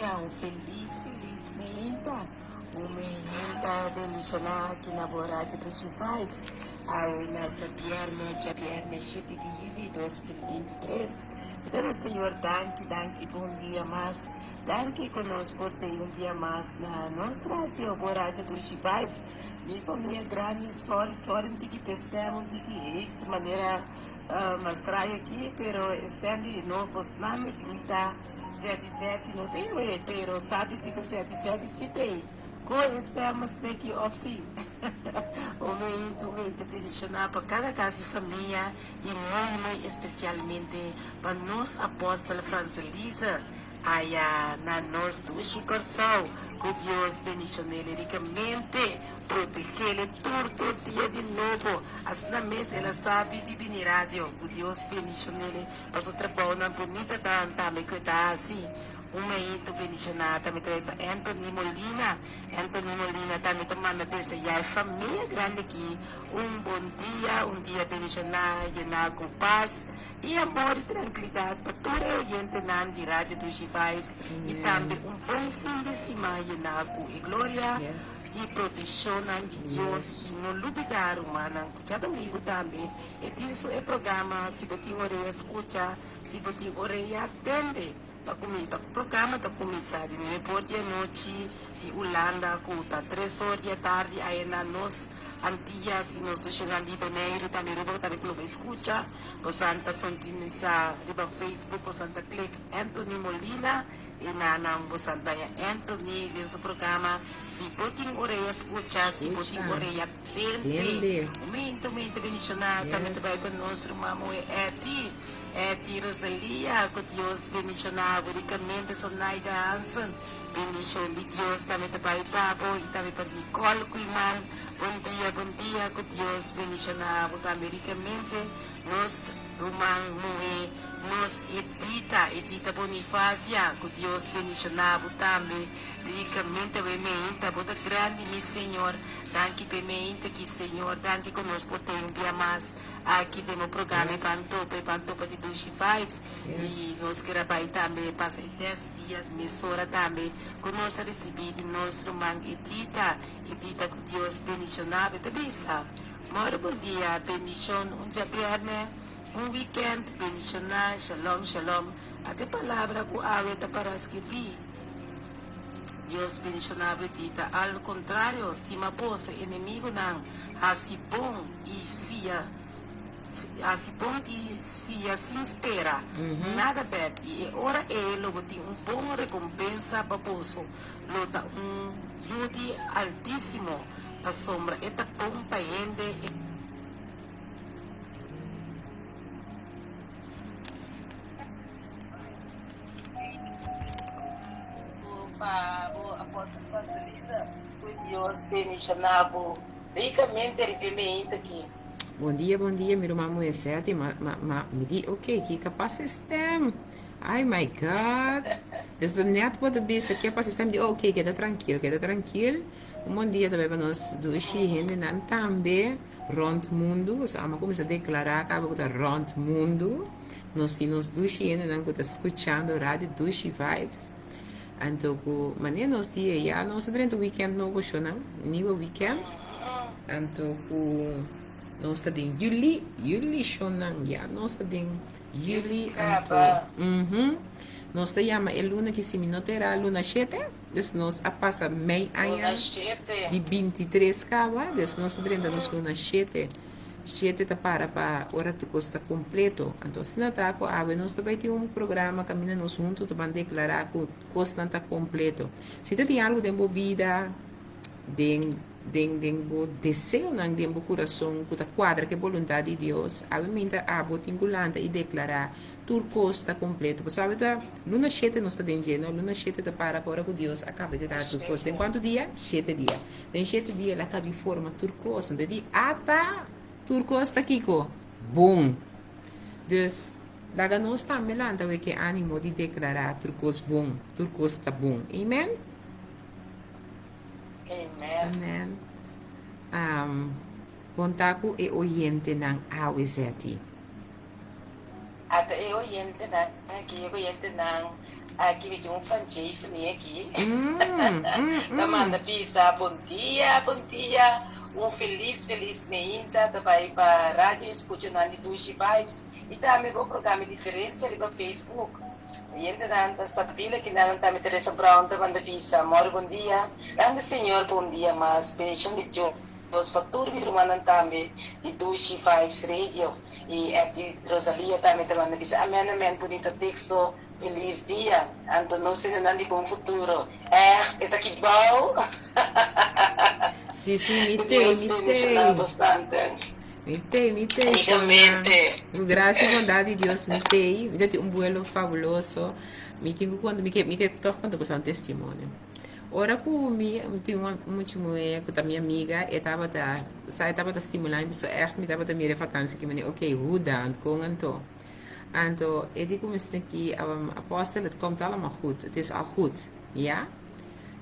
dia, um feliz momento. Um momento bendicionado aqui na Borade dos Vibes. Aí nessa viernes 7 de julho de 2023. Então, Senhor, danke, bom dia mais. Danke conosco por ter um dia mais na nossa rádio, Borade dos Vibes. Minha família grande, sorry, de que pestemos, de que essa maneira mostrar aqui, pero estando de novo, não me grita. 77 não tem lei, pero sabe se com 77 se tem. Com estamos aqui off-sim. Momento tradicional para cada casa e família e muito especialmente para nós apóstola Francelisa. Allá na nós do coração, que Deus bendicionele ricamente, protegele todo dia de novo. As na mesa ela sabe de vir rádio, que Deus bendicionele, para o trabalho na bonita também que está assim. Momento bendicionado, também para Anthony Molina também tomando dessa e a família grande aqui. Um dia bendicionado, llenado com paz e amor e tranquilidade para toda a gente na de rádio dos Vibes e também bom fim de semana llenado com glória e proteção de Deus e no lugar humano. Já domingo também. E isso é programa, se você orelha escuta, se você orelha atende. O programa está começando no repórter de noite de Holanda, com 3 horas da tarde, aí na nos Antillas e nós estamos chegando de Janeiro, também pelo escuta, por Santa Sontina, riba Facebook, por Santa Click, Anthony Molina, e na Santa Anthony, nesse programa, se botem orelha escuta, se botem orelha atende. Momento bendicionado, também para nós, irmão, Eti Rosalia, que Deus bendicionado, ricamente, Sonaida Hansen, bendição de Deus, também para o Pabo, e também para Nicole Kulman, bom dia, que Deus bendicionado, também ricamente, nós, Romão Moe, nós, Edita Bonifácia, que Deus bendicionado, também, ricamente, bemente, boda grande, meu Senhor, danke bemente, que Senhor, danke conosco, por ter dia mais, aqui temos programa, Pantopa de Dushi Vibes, e nós queremos também passar 10 dias, emissora também, conosco recebido nosso irmão Edita, que Deus bendicionado, também sabe. Mora bom dia, bendição, dia viernes, weekend, bendicionar, shalom, até palavra que a para escrever. Deus bendicionado, Edita, ao contrário, estima você, inimigo não, assim bom e fia sem espera, nada bad, e ora ele tem bom recompensa para você, lota judi altíssimo, a sombra, eta bom para gente. Apóstolo Francelisa, que Deus bendicionado, ricamente arrependimento aqui. Bom dia, meu irmão é certo, me diz, ok, que capaz sistema. Ai, my God. Desde net wat de beste, que capaz sistema de, ok, queda tranquilo. Bom dia também para nós dois gente nan também, rond mundo, você ama começar a declarar, acaba com rond mundo. Nós temos dois gente nan que está escutando rádio dos Vibes. Então, maneira nós dia já nós durante o weekend novo show não, nível weekend. Então, nós está em Juli show não, já nós está em Juli. Então, nós está chama a luna que se minotera luna 7, então nós a passa meia ano de 23 cava, então nós durante nós luna 7 tá para hora tu costa completo. Então, se não está com a nós também tem programa caminha nós juntos para declarar que costa está completo. Se tem algo de boa vida, de desejo de coração, que quadra que vontade de Deus, obviamente a botingulante e declarar tu costa completo. Porque sabe tá, luna 7 não está dentro, luna 7 tá para que Deus acaba de dar tu costa. Em quanto dia? 7 dias. Em 7 dias ela acaba de forma tu costa. Então, ata turcos está aqui, bom. Dus, laga nós também lá, então, que ânimo de declarar turcos bom, turcos está bom. Amen? Amen. Contato e oyente ng aweseti. At e oyente ng Aqui me tinha um francês aqui. Da Mm. manda pizza, bom dia. Um feliz meinta, vai para a rádio, escuta na Nitushi Vibes. E também o programa diferente ali para Facebook. E ainda está vila que não está me Teresa Brown, da manda pizza. Amor, bom dia. Grande senhor, bom dia, mas bendição de Deus. Fatura, meu irmão, também, Nitushi Vibes Radio. E a Rosalia também da manda pizza. Amém, bonito texto. Feliz dia, ando não sendo nada bom futuro. Está aqui bom. Sì, sì, Que Deus bendiga bastante. mitei, Igualmente. Grazie e bondade di Dios, mitei. Mi date un vuelo fabuloso. Mi tengo quando mi che to quando posso un testimonio. Ora ku mi tenho um último com a minha amiga e tava da stimular me so echt me tava da minha vakansie que me okay, hoe dan kon anto. Anto, ik digo misschien die apostel, het komt allemaal goed. Het is al goed. Ja?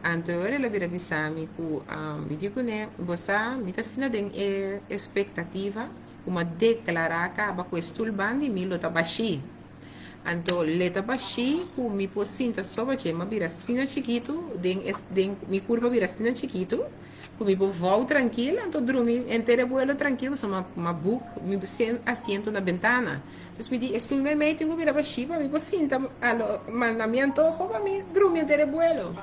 Anto, ora la vera bisami ku mi digo ne, bosa mi tasina den expectativa kuma declarar ka ba questul bandi mi lo tabashi. Anto, le tabashi ku mi posinta soba che ma bira sina chiquito, den mi curva bira sina chiquito. Comigo vou tranquila, então dormi inteiro vuelo tranquilo, só uma book, me assento na ventana. Então me diz, estou me metendo para baixo, para me posinta, mas na minha antojo, para me dormir inteiro vuelo.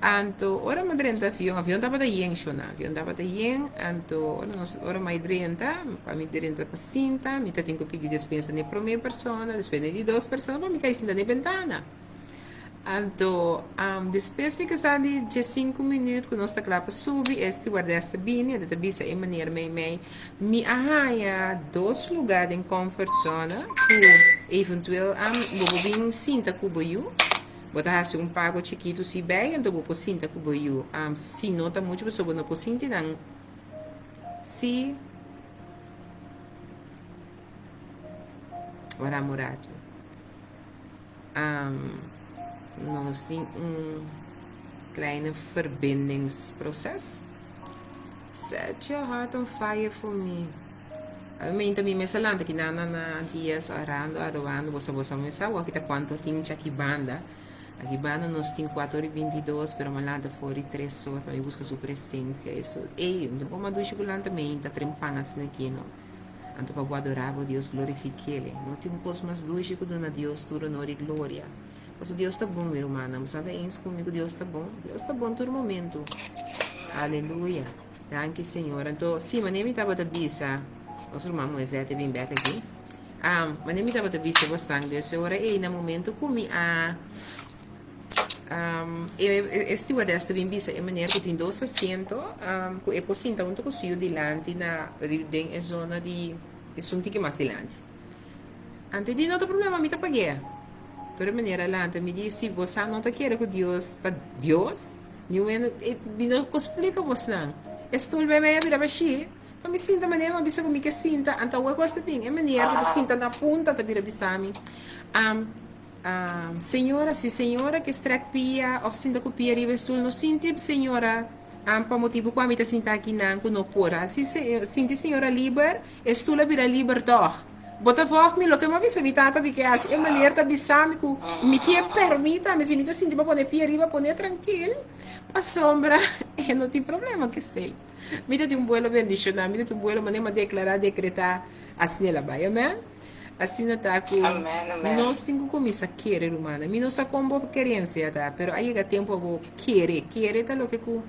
Anto, ora ma 30 avião tava da yen shona, avião tava da yen, anto, ora mais 30, para me 30 pasinta, me tenho que pedir dispensa de primeira pessoa, dispensa de duas pessoas, para me cair na ventana. Anto, depois fica sali de 5 minutos, quando nossa clapa sube, este guarda esta bine, a bisa em maneira me arranha dois lugares em comfort zone, que eventueel bobo bem sinta cuboyu, botar assim pago chiquito se bem, então bobo sinta cuboyu, se nota muito pessoa não pode sentir não, se ora morado, nós temos kleine verbindingsproces. Set your heart on fire for me. A mim também me salanta que na dias arando adoando você me sabe que tá quanto tinha aqui banda. Aqui banda nós tem 4:22, pero malanta fora 3 horas para buscar sua presença isso. Ei, não como do chocolate também tá trempando assim aqui não. Anto para adorar a Deus glorifique ele. Não tem um cosmos do chico dona Deus tudo honor e glória. Mas Deus está bom, minha irmã. Mas sabe isso comigo, Deus está bom. Deus está bom todo momento. Aleluia. Danke, Senhor. Então, sim, mas nem me estava da bisa. Nosso irmão Moisés vem back aqui. Mas nem me estava da bisa bastante. Essa hora, no momento, comi este guarda vem bisa em maneira que tem 2 assentos. Que é possível, então, que eu delante na zona de... É um tique mais delante. Antes de não ter problema, me está pagando. De toda maneira, lá, me disse, se você não está querendo que Deus está Deus, não explica você não. Estou bem, vira baixi, para me sinta maneira, mas bisa comigo que sinta, então eu gosto bem, é maneira que sinta na ponta, tá vira bisami. Senhora, se senhora que estreia, ou sinta que pia riba, estou no sinta, senhora, para motivo que a minha sinta aqui não pora, se sinta senhora liber, estou lá vira liber doch. Bota forte, lo que me avisa mi tata porque assim é maneira de avisar me que me tinha permita, mas me sinto para poder pia riba, poder tranquilo, para sombra, e não tem problema que sei. Me dá um vuelo bendicionar, me dá um vuelo maneira declarar, decretar assim ela vai, amém? Assim não tá com nós temos que começar a querer humana, me não só como querência tá, pero aí chega tempo vou querer tá lo que com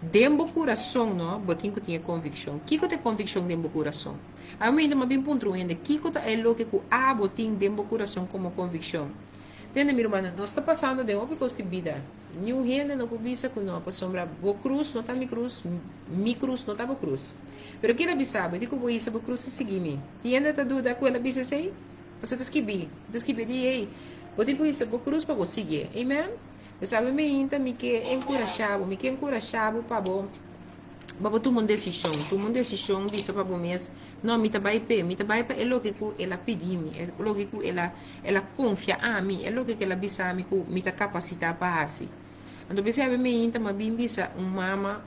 dentro do coração, não, botinho que tinha convicção. Que tem convicção dentro do coração? A mim ainda bem ponto ainda que é lo que com a botinho dentro do coração como convicção. Entende, minha irmã? Nós está passando de uma coisa de vida. Nenhum gente não pode ver com nós, para sombra, boa cruz, não está mi cruz não está boa cruz. Pero que ela sabe, digo vou isso, boa cruz é seguir-me. Tiene esta dúvida com ela diz assim, você está escrevendo, de ei, vou digo isso, boa cruz para você seguir, amém? Eu sabe me que encorajava para bom tomar uma decisão disso para bom mês não me vai é lógico ela pedir me é lógico ela confia a mim é lógico que ela bisa me que me capacita para assim então percebe me mas bem bisa mama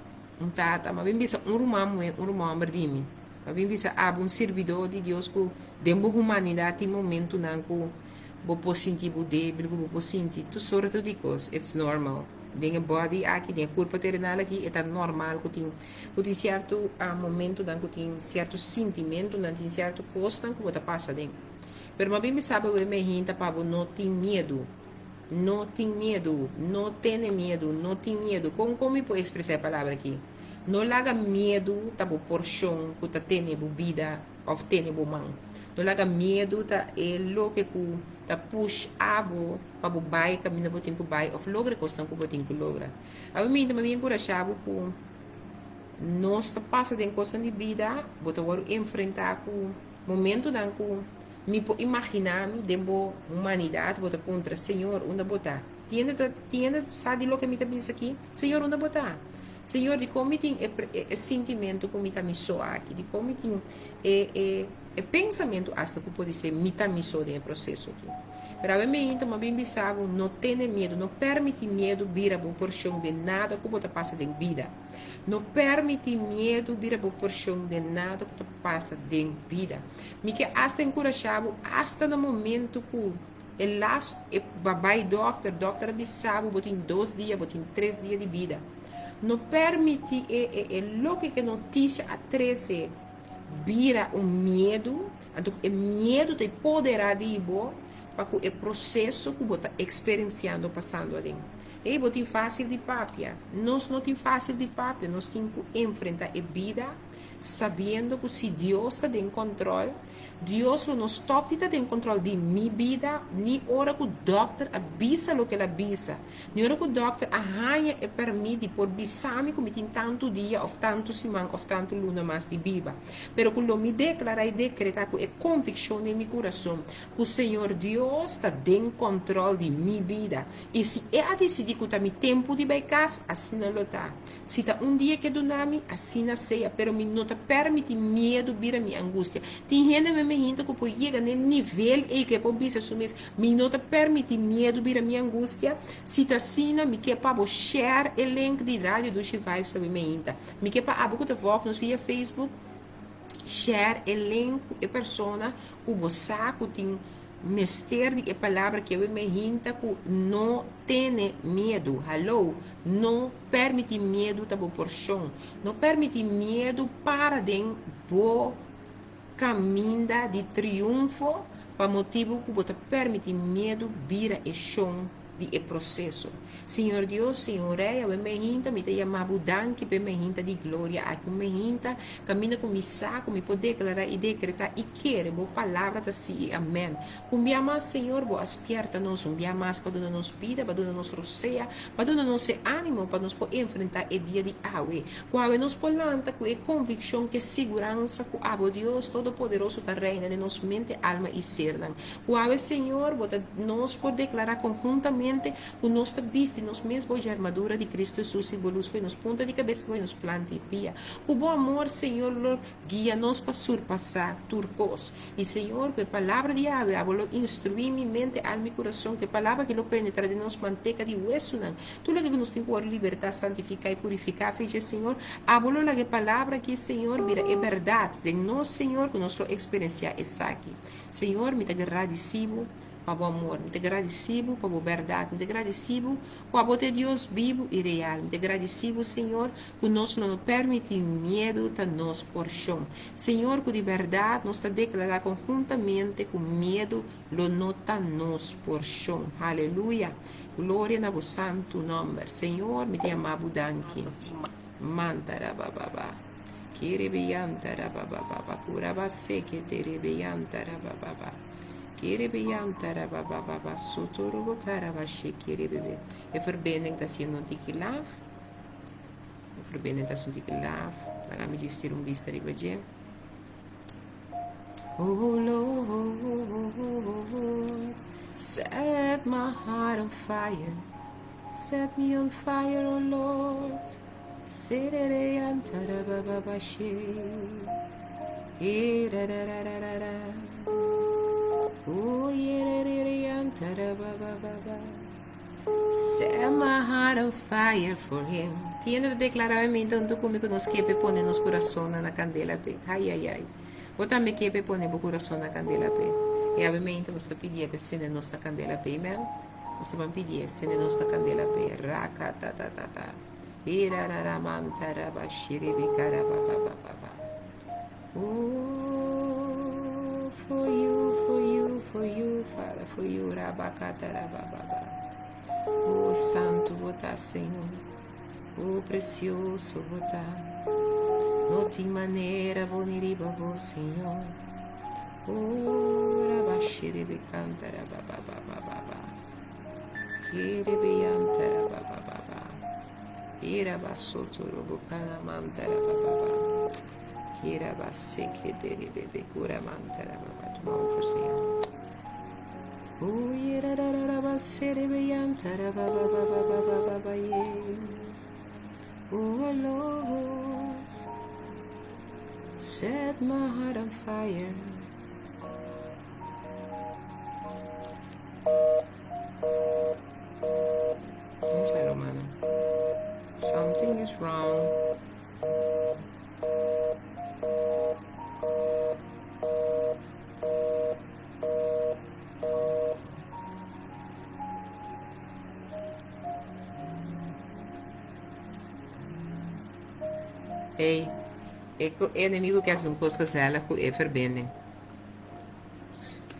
tata mas bem bisa irmão merdimi mas bem bisa um servidor de Deus que dentro da humanidade momento não Bopo sentir bo débil, bopo sentir tu soorten de coisas. It's normal. Dingen body aqui, dingen corpo terrenal aqui, é normal que tem certo momento, que tem certo sentimento, que tem certo coisa que você passa dentro. Pero mas bem me sabe, eu me rinta para não ter medo. Não tem medo, não tem medo, não tem medo. Como eu posso expressar a palavra aqui? Não laga medo, tá bo porção, que tá tendo bebida, ou tendo bo mão. Não laga medo, tá é lo que tá push abo, para bo bai, caminho bo tinko bai, ou logra questão que bo tinko logra. A mim também encorajava com nós tá passa de questão de vida, bota agora enfrentar com momento dan com me po imaginar-me dentro humanidade, bota contra Senhor, onde botar. Tiende, sabe lo que me tá pensa aqui? Senhor, onde botar? Senhor, de como tem sentimento que me tá me soa aqui, de como tem pensamento hasta que pode ser me tá me soa dentro processo aqui. Pero a mim então bem bisavo, não tenha medo, não permite medo vir a porção de nada que você passa em vida. Não permite medo vir a porção de nada que você passa em vida. Me que hasta encorajado, hasta no momento que el last babai doctor bisavo, botin 2 dias, botin 3 dias de vida. Não permite lo que notícia a 13 vira medo, então o medo te poderá de bo para o processo que você está experienciando, passando ali. E você fácil de papia. Nós não tem fácil de papia, nós temos que enfrentar a vida sabendo que se Deus está em controle, Deus não está em controle de minha vida, nem hora que o doctor avisa o que ele avisa, nem hora que o doctor arranha e permite por bisame que me tem tanto dia, ou tanto semana, ou tanto luna mais de viva. Pero que me declara e decreta que é convicção em meu coração que o Senhor Deus está em controle de minha vida. E se é decidir que está meu tempo de baicar, assim não está. Se está dia que do nome, assim não seja, pero me não permite medo vir a minha angústia. Tem gente que me hinta que pode chegar no nível e que pode ser assumir, me não permite medo vir a minha angústia. Se está assim, me quer para share o link de rádio do Chivaio, sabe me hinta. Me quer para abrir o voz nos via Facebook, share o link e persona que você tem mister de palavra que eu me hinta que não tem medo. Hello, não permite medo tá bo porção, não permite medo para den bo caminho de triunfo para motivo que você permite medo vira e chão de processo. Senhor Deus, Senhor eu me hinta, me te chamava danke, me hinta de glória, aqui me hinta, caminha com me saco, me poder declarar e decretar e querer, boa palavra tá sim, amém. Cumbia mais, Senhor, boa aspierta nos, cumbia mais para dona nos vida, para dona nos roceia, para dona nos ânimo, para nos poder enfrentar o dia de aue. Qual é nos polanta, com a convicção que segurança, que abo Deus Todo-Poderoso da reina de nos mente, alma e ser. Qual é, Senhor, nos pode declarar conjuntamente com nossa vista e nos mesmos de armadura de Cristo Jesus e luz foi nos ponta de cabeça foi nos planta e pia. Com bom amor, Senhor, guia-nos para surpassar turcos. E Senhor, que a palavra de ave, abolo instruir minha mente, alma e coração, que a palavra que lo penetra de nos manteca de hueso, não. Tu que nos tem que libertar, santificar e purificar, fecha, Senhor, abolo la que palavra que, Senhor, vira é verdade de nós, Senhor, que nós lo experienciar essa aqui. Senhor, me te agradecido para o amor, me te agradecido para a verdade, me te agradecido para o de Deus vivo e real, me te agradecido, Senhor, que nós não permite medo da nossa porção. Senhor, que de verdade nós está declarar conjuntamente com medo, lo nota nossa porção. Aleluia. Glória no santo nome. Senhor, me te amavo danke. Mantara bababa. Kirebeyantara bababa. Kurabase que terebeyantara bababa. Kirebeyantara bababa. Sotorobo karabashe kirebebe. E verbinding dat je nog niet laaf. E verbinding dat je nog niet laaf. Dan gaan we die stirum vista ribaje. Oh Lord, set my heart on fire. Set me on fire, oh Lord. Sereyantara bababa she. Oh, set my heart on fire for him. Tiene de declarar então tu comigo nos que pone nos coração na candela pe. Ai ai ai. Bota me que pone o coração na candela pe. E obviamente você pedir para acender nossa candela para amen. Você vai pedir acender nossa candela para rakatatatata. Irararamantarabaxiribicarababababa. Oh, for you, Father, for you, rabacatarabababa. Oh, santo votar, Senhor. Oh, precioso votar. Não tem maneira boniriba, vou, Senhor. Oh, rabaxiribicantarababababa. Kiribiantarabababa. Irabasoturubucanamantarabababa. Kirabasekederibebecuramantara. Tomar por Senhor. Oh, irararabaserebeyantarabababababa. Oh, Lord, set my heart on fire. What's that, Romana? Something is wrong. Hey, o inimigo quer fazer coisas ela com a verbinding.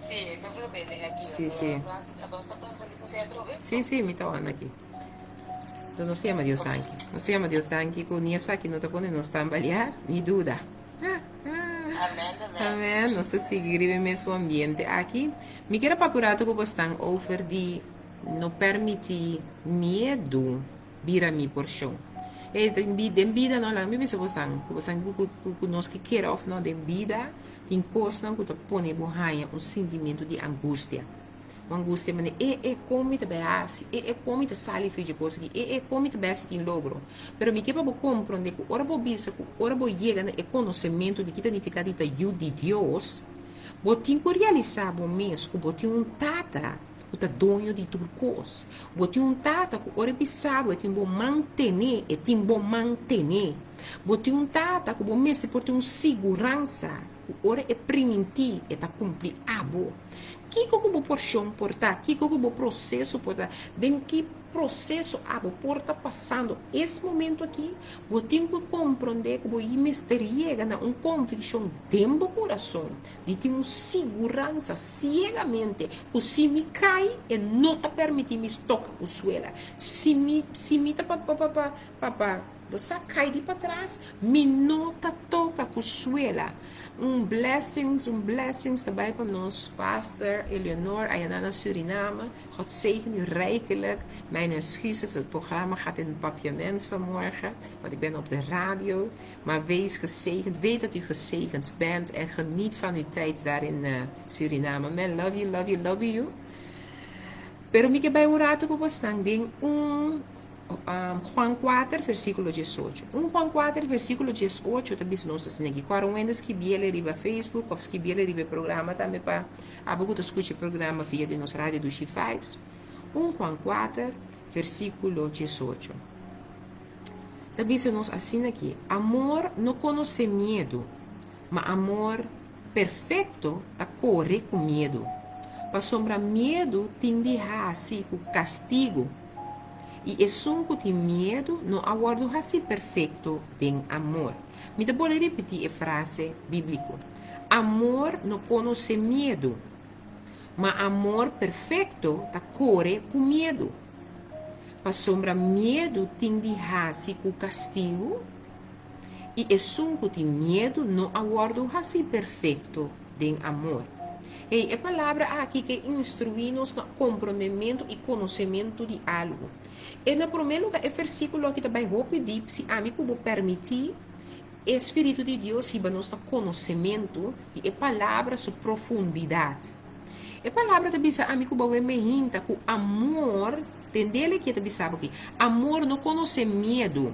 Sì, non va bene aqui. Sì, sì. A nossa França lì teatro, vero? Sim, sim, me está aqui. Então nós temos Deus tanque. Nós temos Deus tanque com nisso aqui não está podendo nos tambalear, ni dúvida. Amen, amen. Amen. Nós estamos seguindo o mesmo ambiente aqui. Me quero papurar com você over de não permitir medo vir a minha porção. E tem vida não lá, me pensa você nós que quer of não tem vida, tem coisa não que tu põe borraia sentimento de angústia. Uma angústia, mas como te beasi, como te sali fiji coisa aqui, como te beasi tem logro. Pero me quepa compreender que ora bo bisa, que ora bo chega no conhecimento de que significa de de Deus, bo tem que realizar bo mesmo, bo tem tata, o dono de tudo coisa. Bo tem tata que ora bisabo, tem bo manter, Bo tem tata que bo mesmo por ter segurança, que ora permitir e cumprir abo. Que o porção portar, que o processo portar, bem que processo porta passando esse momento aqui, eu tenho que compreender que o mistério chega na convicção dentro do coração, de ter uma segurança cegamente, que se me cai e não te permite me tocar o suelo, se me você cai de para trás, me não te toca com o suelo. Blessings daarbij van ons, Pastor Eleonor, Ayanana Suriname. God zegen u rijkelijk. Mijn excuses, het programma gaat in het papiaments vanmorgen, want ik ben op de radio. Maar wees gezegend, weet dat u gezegend bent en geniet van uw tijd daar in Suriname. Man, love you. Pero mi que vai orar tu postang ding Juan 4, versículo 18. Juan 4, versículo 18, também se nós assim aqui. Quando ainda que biele riba Facebook, ou que biele riba programa, também para a boca tu escute programa via de nossa rádio do G5. Juan 4, versículo 18. Também se nós assim aqui. Amor não conhece medo, mas amor perfeito tá corre com medo. Para sombra medo tende a assim com castigo. E sunco de medo não aguardo assim perfeito de amor. Me dá para repetir a frase bíblica. Amor não conhece medo, mas amor perfeito tá corre com medo. Para sombra medo tende a assim com castigo. E sunco de medo não aguardo assim perfeito de amor. E a palavra aqui que instrui-nos no compreendimento e conhecimento de algo. E no primeiro lugar, o versículo aqui também vou pedir se a mim como permitir o Espírito de Deus riba nos conhecimento e a palavra sua profundidade. A palavra também se a mim como me hinta que o amor Tendele que te bisabo aqui. Amor não conhece medo.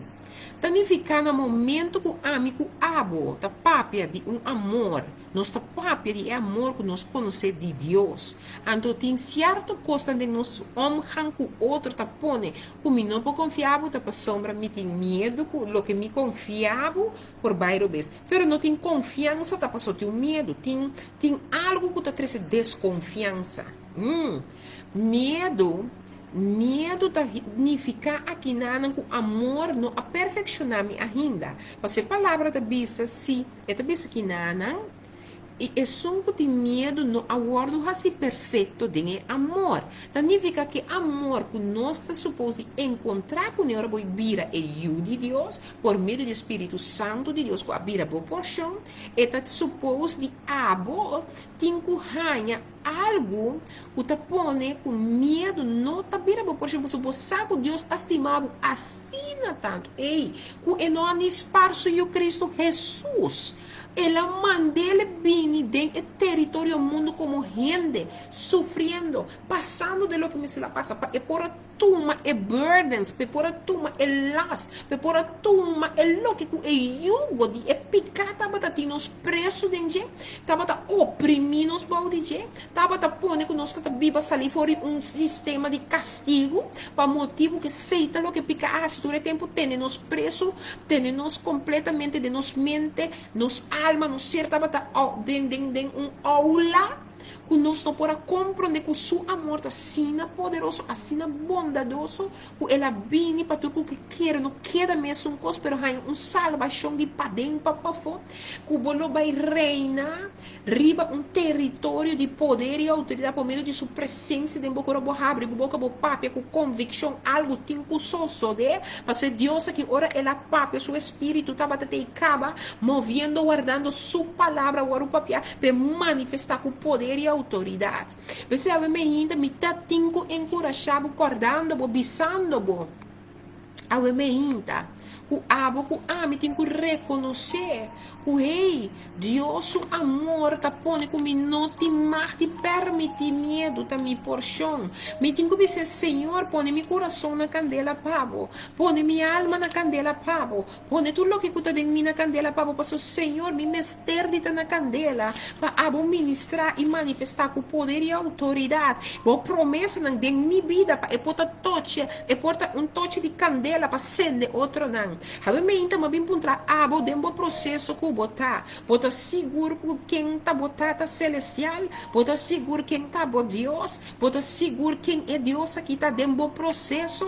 Significa no momento que o amigo abo, ta papia de amor, nós ta papia de amor que nós conhecemos de Deus. Então tem certa coisa de nós omgang com outro ta pone, como não pode confiar, ta pa sombra me tem medo com lo que me confiava por bairro vez. Pero não tem confiança, ta passou tem medo, tem algo que ta traz desconfiança. Medo significa aqui nada com amor não aperfeiçonar me ainda. Mas a palavra da bisa se é da bisa que nada e é só que tem medo no aguardo assim perfeito de amor. Significa que amor que nós está suposto encontrar com ele vai vira o de Deus por meio do Espírito Santo de Deus que a vira boa porção está suposto de abo tem que ganhar algo que te põe com medo não tá vira boa porção mas você sabe Deus estimado assim tanto ei que não há espaço e o Cristo Jesus ela mandele bem dentro do território mundo como gente, sofrendo, passando de lo que me se la passa, e por a tuma e burdens, e por a tuma e last, e por a tuma e lo que e yugo de e picata batatinos preso dentro, tava oprimidos balde, tava pone que nós tá viva salir fora sistema de castigo, para motivo que seita lo que pica durante tempo nos preso, nos completamente de nos mente, nos alma, nos certa bata den aula que nós não podemos compreender que o seu amor está assim poderoso, assim bondadoso, que ela vem para tudo que quer, não queda mesmo coisa, pero há salvação de padem para fora, que o bolo vai reinar, riba território de poder e autoridade por meio de sua presença, de boca abre, boca papia, com convicção, algo tem que só de, mas é Deus que ora ela papia, seu espírito estava até acaba, movendo, guardando sua palavra, o papia, para manifestar com poder e autoridade. Você me ainda me tá tinco encorajado, acordando, bisando, a me ainda que abo que me tem que reconhecer que ei Deus o amor tá põe que me não te mais te permite medo tá me porção me tem que dizer Senhor põe meu coração na candela pavo põe minha alma na candela pavo põe tudo o que tu tem na candela pavo para o Senhor me mester de na candela para abo ministrar e manifestar com poder e autoridade boa promessa na de minha vida para porta toche e porta toche de candela para acender outro não Havementa ma bim puntra abo dembo processo que botar seguro que quem tá botada celestial bota seguro quem tá bo Deus bota seguro quem é Deus aqui tá dembo processo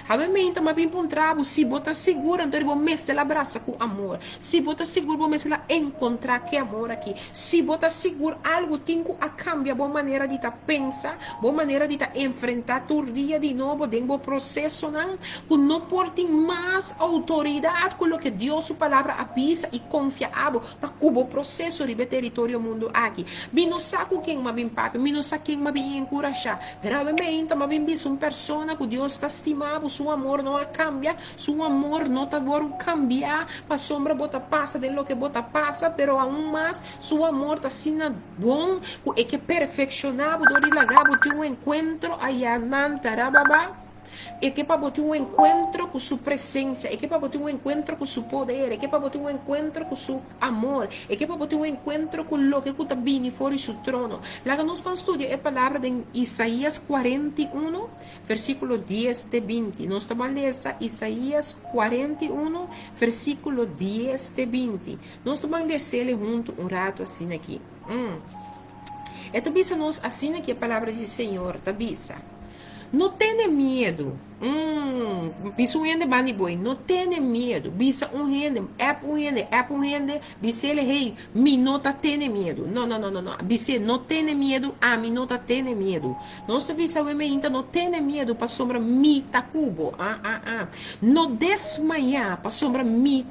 Havementa ma bim puntra se bota seguro então bo messe la braça com amor se bota seguro bo messe la encontrar que amor aqui se bota seguro algo tem que a cambia boa maneira de tá pensar boa maneira de tá enfrentar todo dia de novo dembo processo não porte mais autoridade com o que Deus sua palavra avisa e confiável para cubo processo de território mundo aqui me não sabe quem ma bem papi me não sabe quem ma bem encorajar pero obviamente ma bem bis uma pessoa que Deus está estimado seu amor não cambia seu amor não tá bom cambiar para sombra bota passa de lo que bota passa pero aún mais seu amor tá assim bom e que perfeccionado do lagabo de encontro aí mantarababa e que para ter encontro com sua presença, e que para ter encontro com seu poder, e que para ter encontro com seu amor, e que para ter encontro com o que está vindo fora do seu trono. Lá que nós vamos estudar a palavra de Isaías 41, versículo 10 de 20. Nós estamos lendo Isaías 41, versículo 10 de 20. Nós estamos lendo junto rato assim aqui. Então, bisa nós assim aqui a palavra do Senhor, tá bisa? Não tenha medo. Bisa um rende bani boy. Não tenha medo. Bisa um rende, bisa ele rei. Mi não tá tendo medo. Não. Bisa não tenha medo. Mi não tá tendo medo. Nós tá bisa o ainda não tenha medo para sombra mi tá cubo. Não desmaiar para sombra mi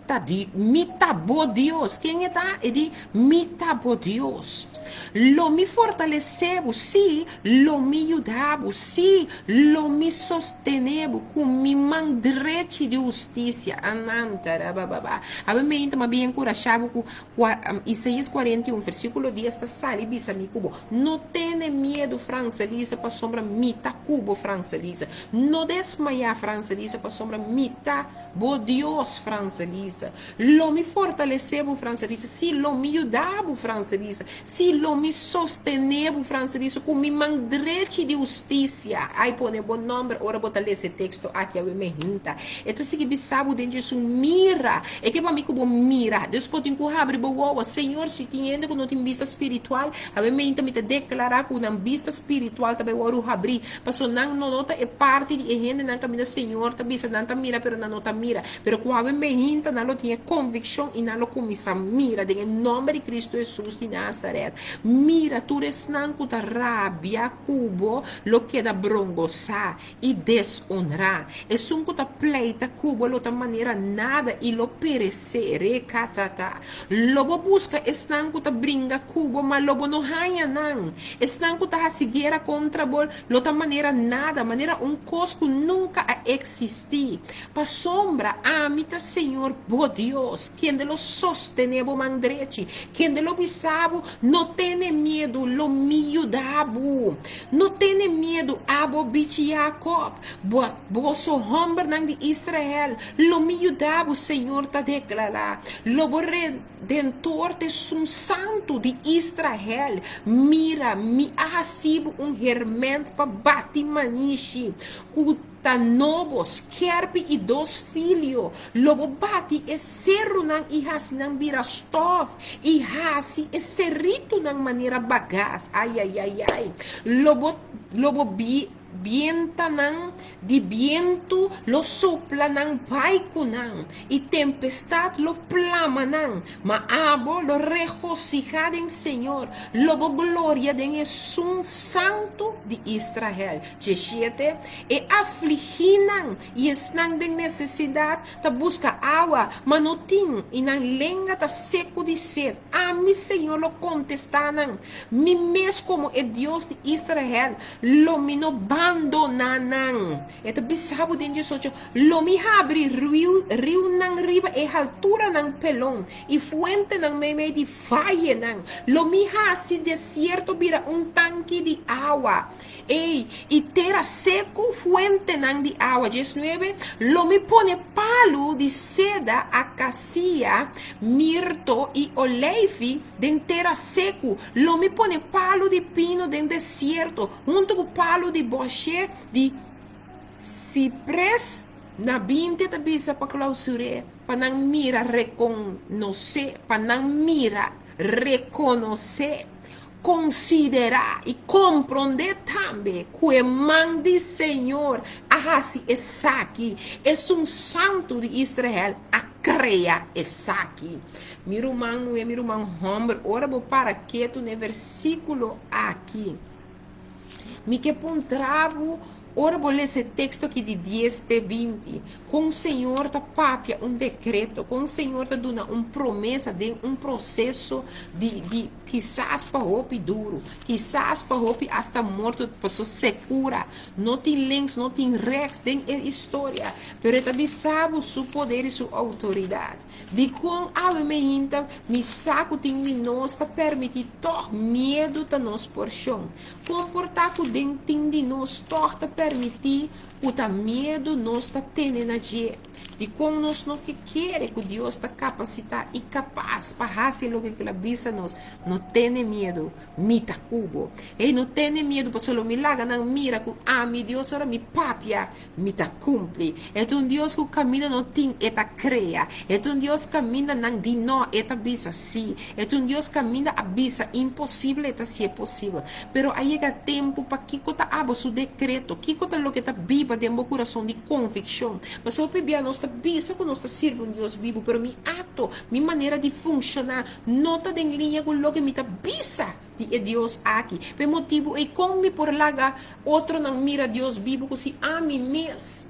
tá bo Deus. Quem é tá? É de mi tá bo Deus. Lo me fortalecebo, sim. Lo me ajudabo, sim. Lo me sostenebo. sostenevo com mi mandrete de justiça. Anantara, bababa. Ave me inta ma bem encorajado com Isaías 41, versículo 10, está sali bisa mi cubo. Não tenha medo, França Lisa, para sombra mita cubo, França Lisa. Não desmaiar, França Lisa, para sombra mita, bo Deus, França Lisa. Lo me fortalecebo, França Lisa. Si lo me ajudabo, França Lisa. Si lo me sostenebo, França Lisa, com mi mandrete de justiça. Ai, pone bom nome, ora botar esse texto aqui, eu me hinta. Então, se que bisabo dentro disso, mira. É que para mim, como mira. Deus pode encorrer, boa. Senhor, se tinha que não tem vista espiritual, a mim também te declarar que uma vista espiritual também oro abrir. Passou não nota é parte de gente não caminha Senhor, também se não mira, pero não nota mira. Pero quando me hinta, não tinha convicção e não começa a mira. Em nome de Cristo Jesus de Nazaré. Mira, tu resnan com a rabia, cubo, lo que da brongosa e desonrar. É um que ta pleita, cubo, lo ta maneira nada e lo perecer, recatata. Lobo busca esnan que ta bringa, cubo, mas lobo não hanha não. Esnan que ta seguira contra bol, lo ta maneira nada, maneira cosco nunca a existir. Pa sombra, amita Senhor, bo Deus, quem de lo sostenebo mandrete, quem de lo bisabo, não tenha medo, lo miudabo, não tenha medo, abo bichi Jacob, bo so hombre nang de Israel, lo miudabo, Senhor, ta declarar, lobo redentor te sum santo de Israel, mira, mi ahasibo hermente pa bati manishi, novos, kerpi e dos filhos. Lobo bati e serro nang ihasi nang birastov. Ihasi e serrito nang maneira bagaz. Ai, ai, ai, ai. Lobo vienta nang de viento lo sopla nang paico nang e tempestade lo plama nang maabo lo regocija en Senhor lobo glória den es un santo de Israel 17 e afliginan e están de necessidade ta busca água manotim e nang lenga ta seco de sed a mi Senhor lo contestanan mi mes como é Deus de Israel lo mino abandonanan. Eta bisabo din 18. Lomi abri rio nang riba e altura nang pelon. E fuente nang meme de faie nang. Lomi hasi desierto vira tanque de agua. Ei, e terra seco fuente nang de agua. 19. Lomi pone palo de seda, acacia, mirto e oleive den terra seco. Lomi pone palo de pino den desierto. Junto com palo de boche de ciprés na binte da bisa pa clausure pa nang mira reconhecer pa nang mira reconhecer considerar e compreender também que o man de Senhor assim está aqui é santo de Israel a creia está aqui meu irmão homem ora para que tu no versículo aqui me que pontravo ora vou ler esse texto aqui de 10 de 20 com o Senhor ta papia decreto com o Senhor ta duna promessa de processo de quizás para roupa duro quizás para roupa hasta morto pessoa segura não tem links não tem rex tem história pero também sabe seu poder e sua autoridade de com a menina me saco tem de nós ta permitir tor medo ta nos porção comportar com tem de nós torta permitir o medo nós está tendo na dia de como nós não quer que Deus está capacitado e capaz para fazer o que a bisa nós não tem medo mita cubo e não tem medo para só milagre não mira com meu Deus ora me papia mita cumpre é Deus que caminha não tem eta crea é Deus caminha não de não eta bisa sim é Deus caminha a bisa impossível eta se é possível pero aí chega tempo para que cota abo su decreto que cota lo que está viva de meu coração de convicção mas eu pedi a nossa bisa que nós sirvo Deus vivo pero mi ato mi maneira de funcionar não está em linha com o que me está bisa de Deus aqui. Por motivo e com me por laga outro não mira Deus bíblico se a mim mes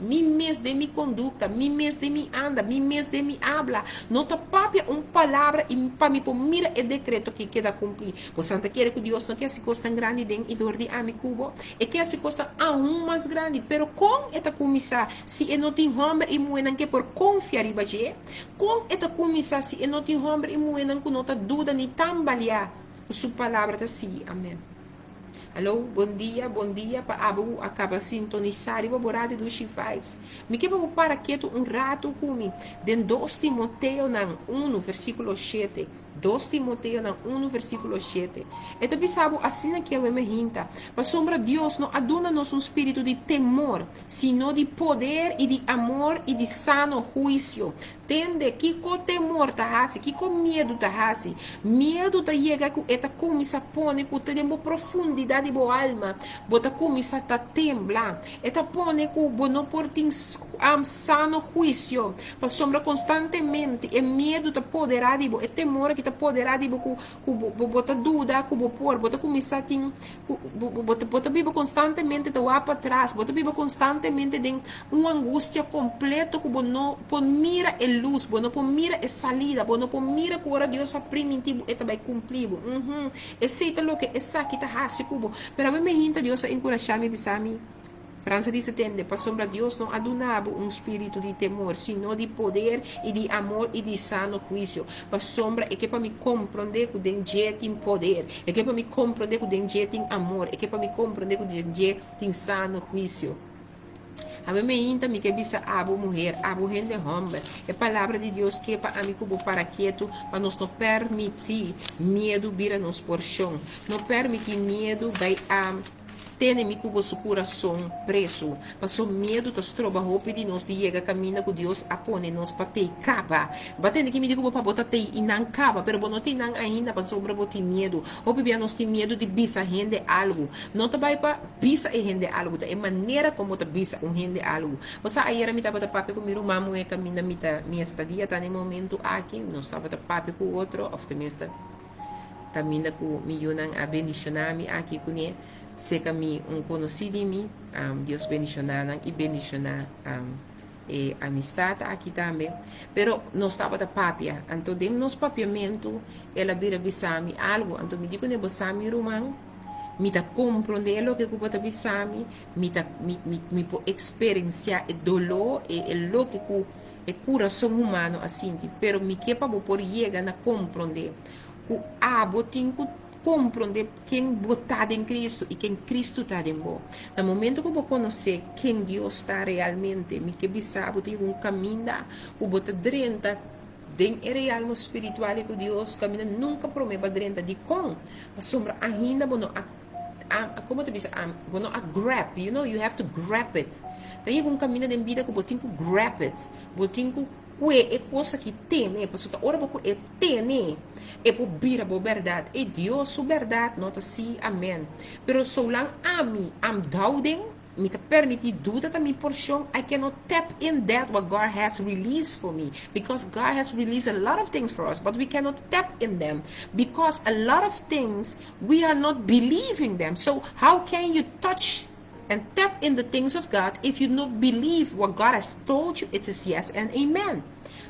de mi conduta, mi mes de mi anda, mi mes de mi habla. Nota papia palavra e para me por mira e decreto que queda cumprir. Por Santa quer que Deus não quer se costa grande den e dor de ami cubo e quer se costa aún mais grande, pero com esta comissão se e não tem homem e muenan que por confiar e baje, com esta comissão se e não tem homem e muenan que nota dúvida ni tambalear. Sua palavra está assim, amém. Alô, bom dia, para Abu acaba sintonizar e baborado dos Vibes. Me que para quieto rato comigo. Den 2 Timoteo 1, versículo 7. 2 Timoteo 1, versículo 7. Então, pensava assim que eu me hinta. Mas sombra Deus não aduna-nos espírito de temor, sino de poder e de amor e de sano juízo. Tende que com temor tá hasi, que com medo tá hasi. Medo tá chega com esta comissa pone com te demo profundidade bo alma. Bota comissa tá tembla. Eta pone com bono portin sano juízo. Mas sombra constantemente e medo tá poderado bo e temor que tá poderado com bota dúvida, com bota comissa tin bota vivo constantemente tá lá para trás. Bota vivo constantemente de uma angústia completa com bono por mira e luz, bueno, por mira é salida, bueno, por mira que ora Deus é primitivo e vai cumprir. Aceita lo que essa aqui tá hasi cubo. Pero a me hinta Deus a encorajar-me bisami. França diz tende, para sombra Deus não adunava espírito de temor, sino de poder e de amor e de sano juízo. Para sombra é que para me compreender que den tem poder, é que para me compreender que den tem amor, é que para me compreender que den tem sano juízo. A mim ainda me que bisa abo mulher, abo gente homem. É palavra de Deus que para mim cubo para quieto, para nos não permitir medo vira nos por chão, não permitir medo vai a Tene-me cubo su coração preso, mas o medo tas troba roupa de nós de chega caminha com Deus apone nos para ter capa. Batendo que me digo para botar ter e não capa, pero não tem não ainda para sobra botar medo. Roupa bem nós tem medo de bisa rende algo. Não tá vai para bisa e rende algo, é maneira como tá bisa rende algo. Mas aí era me tava da papo com meu irmão e caminha minha estadia tá no momento aqui, não estava da papo com outro, optimista. Caminha com me yunang a bendicionar-me aqui com ele. Se kami conhecido de mim, Deus bendicionar e bendicionar e amistade aqui também. Pero não estava da papia, então de nos papiamento, ela vira bisami algo, então me digo ne bisami romano, me ta compreender o que eu vou bisami, me po experienciar o dolor e o que o coração humano assim, pero me que para por chegar na compreender o abotinho compreender quem botar em Cristo e quem Cristo está em você. No momento que eu vou conhecer quem Deus está realmente, me que sabe tem caminho, eu vou drenta den real espiritual que Deus caminha nunca promete drenta de com a sombra ainda bueno como te diz bueno a grab, you know, you have to grab it. Tem caminho de vida que eu tenho que grab it, eu tenho que é coisa que tem, né? Pessoa ora porque é tem, né? É por vira por verdade. E Deus sua verdade, nota sim, amém. Pero so lang I'm doubting, me te permite dúvida também porção, I cannot tap in that what God has released for me, because God has released a lot of things for us, but we cannot tap in them because a lot of things we are not believing them. So how can you touch and tap in the things of God if you don't believe what God has told you? It is yes and amen.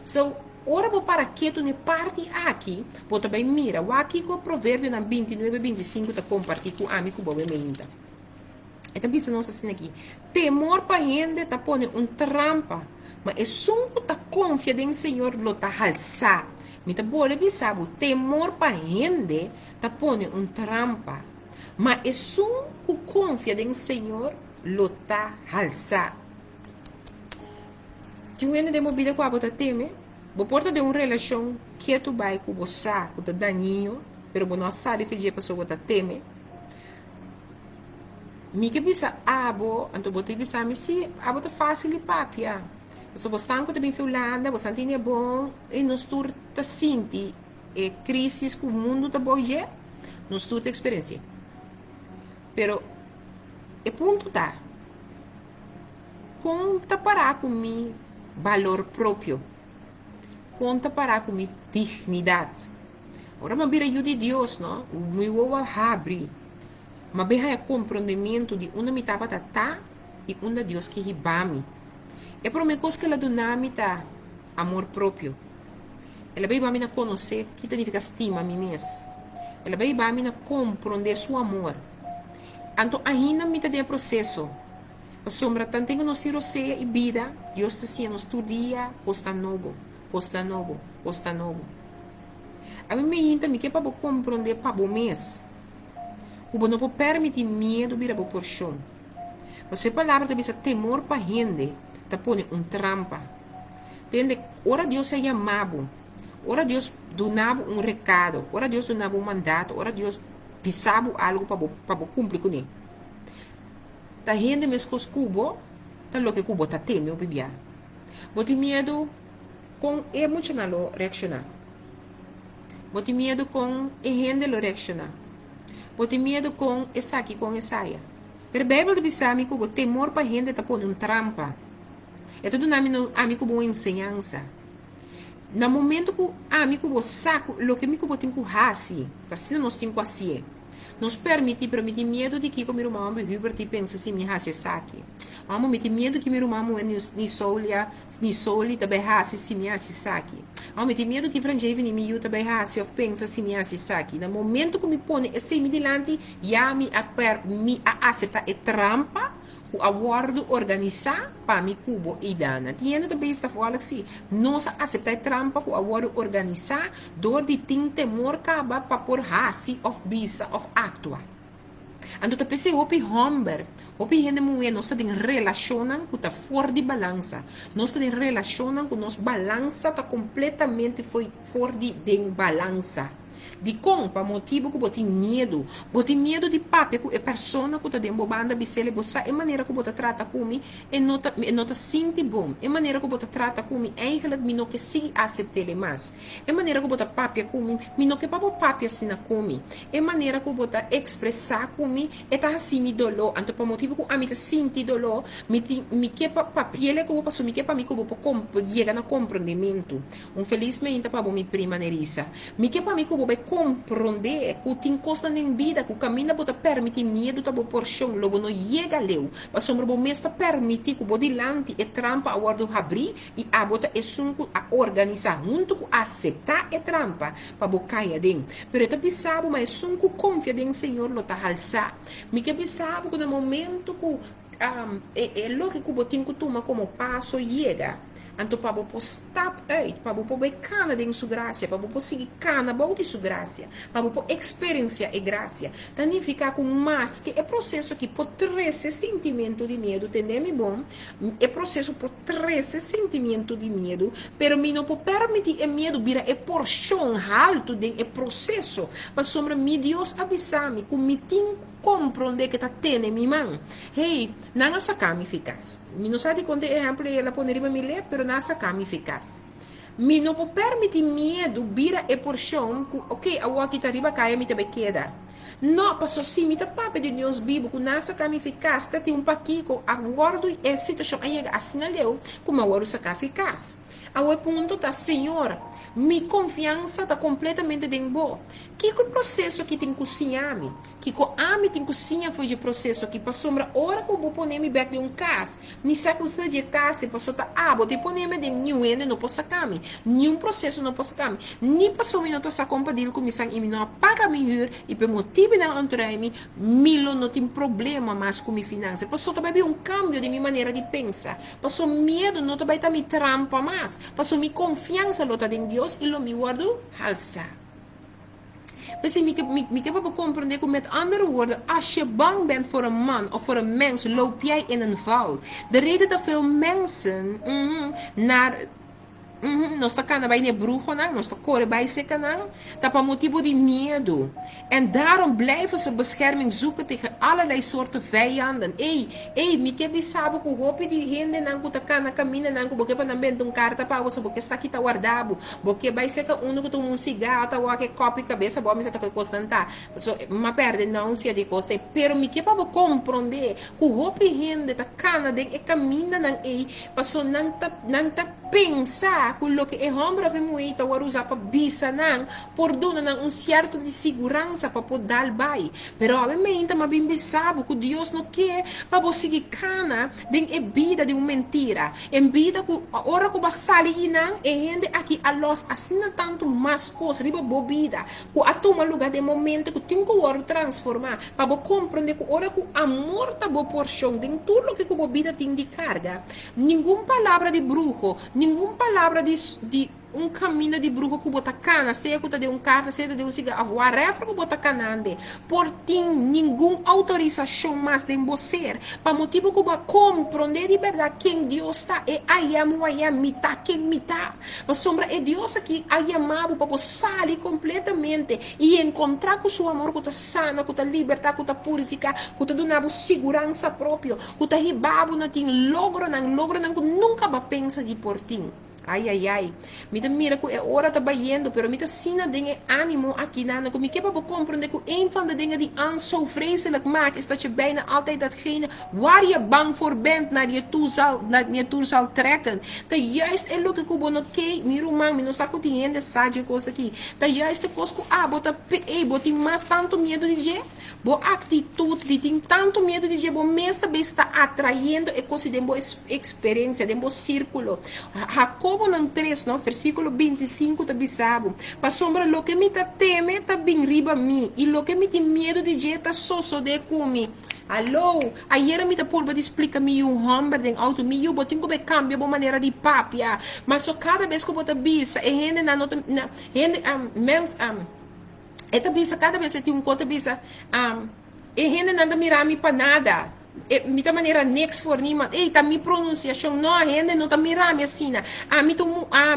So, ora vou para que tu ne parte aqui, vou também mira, o aqui com o provérbio na 29:25 tá compartilhar com amigo boa ainda. Então, pensa nós assim aqui, temor para gente tá pone trampa, mas é sunco tá confia em Senhor lo tá alçar. Me tá boa pensar, temor para gente tá pone trampa, mas é sunco confia em Senhor lo tá alçar. Tinha um de movida com a bota teme, bo porta de uma relação que tu vai com você, com o daninho, pero bo não sabe fazer a pessoa tá teme. Mi que bisa abo, anto boto bisa mi si, abo tá fácil e papia. So bastante também Finlândia, bastante é bom, e nós tur tá sinti e crise que o mundo tá bom je, nós tur tá experiência. Pero e ponto tá. Conta parar com mi valor próprio. Conta parar com mi dignidade. Ora ma bira de Deus, no? Mi wowa habri. Ma beha é compreendimento de uma mitapa tá e uma Deus que ribami. É por mim que ela do nami tá amor próprio. Ela vai bami na conhecer que significa estima a mim mesmo. Ela vai bami na compreender seu amor. Então ainda me tá de processo. A sombra tanto que nós tiro ceia e vida, Deus está sendo todo dia costa novo, costa novo, costa novo. A mim me inta me que para compreender para o mês. O não pode permitir medo vir a por chão. Você palavra de temor para gente, tá põe trampa. Entende? Ora Deus é chamado. Ora Deus donava recado. Ora Deus donava mandato. Ora Deus pisava algo para cumprir com ele. Tá gente mesmo com os cubos, tá lo que cubo tá teme o bebê. Bote medo com emocional reaccionar. Bote medo com gente lo reaccionar. Bote medo com essa aqui com essa aí. Pero Bíblia diz que o temor para gente tá pondo trampa. É tudo na minha boa ensinança. No momento que a mim que saco, lo que me que tem que fazer, tá sendo nós tem que fazer. Nos permite medo de que o meu irmão Hubert pensa se me hace saque. Amo me medo que meu irmão ni soli também hace se me hace saque. Amo me medo que Frangeve ni me também hace of pensa se me hace saque. No momento que me põe esse me dilante, já me aceitar e trampa o acordo organizar para me cubo e dana. Tiene também esta fala assim, nós aceitar trampa o acordo organizar, dor de tem temor acaba para por hasi of bisa of actua. Então te pensei hopi homber, hopi gente mulher nós está em relacionam com tá fora de balança. Nós está em relacionam com nós balança tá completamente foi fora de balança. De compa motivo que botem medo de papi que é persona que tá dentro banda bisele bossa é maneira que bota trata comigo e nota sente bom é maneira que bota trata comigo eigenlijk me não que se aceitar mais é maneira que bota papi comigo me não que papi assim na comigo é maneira que bota expressar comigo é tá assim me dolor então para motivo que a mim tá sente dolor me que papi ele que eu passo me que para mim que eu vou chegar na compreendimento felizmente para minha prima Nerissa me que para mim que eu vou compreender que tem costa em vida que o caminho bota permitir medo tá por chão logo não chega leu para sombra bom mesta permitir que o dilante e trampa a guardo abrir e a bota é sunco a organizar junto com aceitar e trampa para bocaia dentro pero tá pensava mas sunco confia em Senhor lo tá alçar me que pensava que no momento que é lo que o botin que toma como passo chega. Então, para você stop out, para você ver cana de sua graça, para você seguir cana de sua graça, para você experienciar a graça. Também ficar com mais que é processo que pode trazer sentimento de medo, entendeu? Bom, é processo por trazer sentimento de medo, pero me não pode permitir o medo virar é porção alto de processo. Para sombra, me Deus avisar-me que me tem compreender que está tendo minha mão. Hey, não sacar me eficaz. Me não sabe quando exemplo ela poderia me ler, pero não sacar me eficaz. Me não pode permitir medo vira e porção, ok, a outra que arriba cai me também queda. Não, passou sim, me tá papo de Deus Bíblia, que nessa cama eficaz, tem um paquico, a guardo e situação aí assinaleu, como a guardo sacar eficaz. Ao ponto tá, Senhor, minha confiança está completamente dentro bo. Que processo que tem que cozinhar-me? Que a me tem que cozinhar foi de processo que passou uma hora que eu vou pôr me back de um cas, me sacrifício de casa, passou tá, vou te pôr me de nenhum não posso sacar-me, nenhum processo não posso sacar-me, nem passou me não tá sacar compadilho com me sang e me não apaga me hur e por motivo não entrar-me, milo não tem problema mais com minha finança, passou também um cambio de minha maneira de pensar, passou medo não também tá me trampa mais, passou minha confiança lota em Deus e lo me guardo alça. Mas me kan compreender que met andere woorden, als je bang bent voor een man of voor een mens, loop jij in een val. De reden dat veel mensen naar nós está cana vai bruxo não, nós está corre vai seca não, tá para motivo de medo. En daarom blijven ze bescherming zoeken tegen allerlei soorten vijanden. Me que sabe que o golpe de gente não que tá cana caminha não que porque para não vender carta para você porque está aqui tá guardado, porque vai seca que toma cigarro, tá o que copo cabeça, bom, mas tá que constantar. So, uma perde não se de costa, pero me que para compreender que o golpe de gente tá cana de caminha não passou não tá pensar quello che è ombra vemuita o usa para bisa nan por dona nan un certo di segurança para poder dar bai pero obviamente ma bem sabe que Deus não quer para você seguir cana den é vida de uma mentira em vida que ora que basali inan e gente aqui a los assina tanto mais coisa riba bobida que a toma lugar de momento que tem que ora transformar para compreender que ora que amor tá boa porção den tudo que a bobida tem de carga nenhuma palavra de bruxo nenhuma palavra de um caminho de bruxo que bota cana, seja que de um carta, seja de um cigarro, whatever que bota canande, por ti nenhuma autorização mais de você, para motivo que vai compreender de verdade quem Deus está, e ayam, mita, quem mita, mas sombra é Deus aqui, ayamado para sair completamente e encontrar com seu amor, que está sana, que está libertar, que está purificar, que está dando segurança própria, que está ribado, não tem logro, não, que nunca vai pensar de por ti. Ai. Mita mira que é hora tá baiendo, pero mita sina dinge ânimo aqui na que me que para compreender que een van de dingen die aan zo vreselijk maakt is dat je bijna altijd datgene waar je bang voor bent naar je toe zal trekken. Dat juist é lo que kubo no que miro man, no saco tiende sabe coisa aqui. Dat juist de coisa bota bota mais tanto medo de je, bo atitude de tem tanto medo de je, bo mesta bem está atraindo e coisa de boa experiência, de bom círculo. Jacobo não 3, no, versículo 25 tá bisabo. Pa sombra lo que me tá teme tá bem riba mim e lo que me tem medo de je tá soso de comi. Alô, ayer me tá por de explica me um homem de auto me eu botin como cambia a maneira de papia, mas só cada vez que eu bota bisa e rende na nota na rende mens eta bisa cada vez que tem conta bisa e rende nada mirar me para nada. Mita maneira next for niemand tá mi pronunciação não a rende não tá mirami assim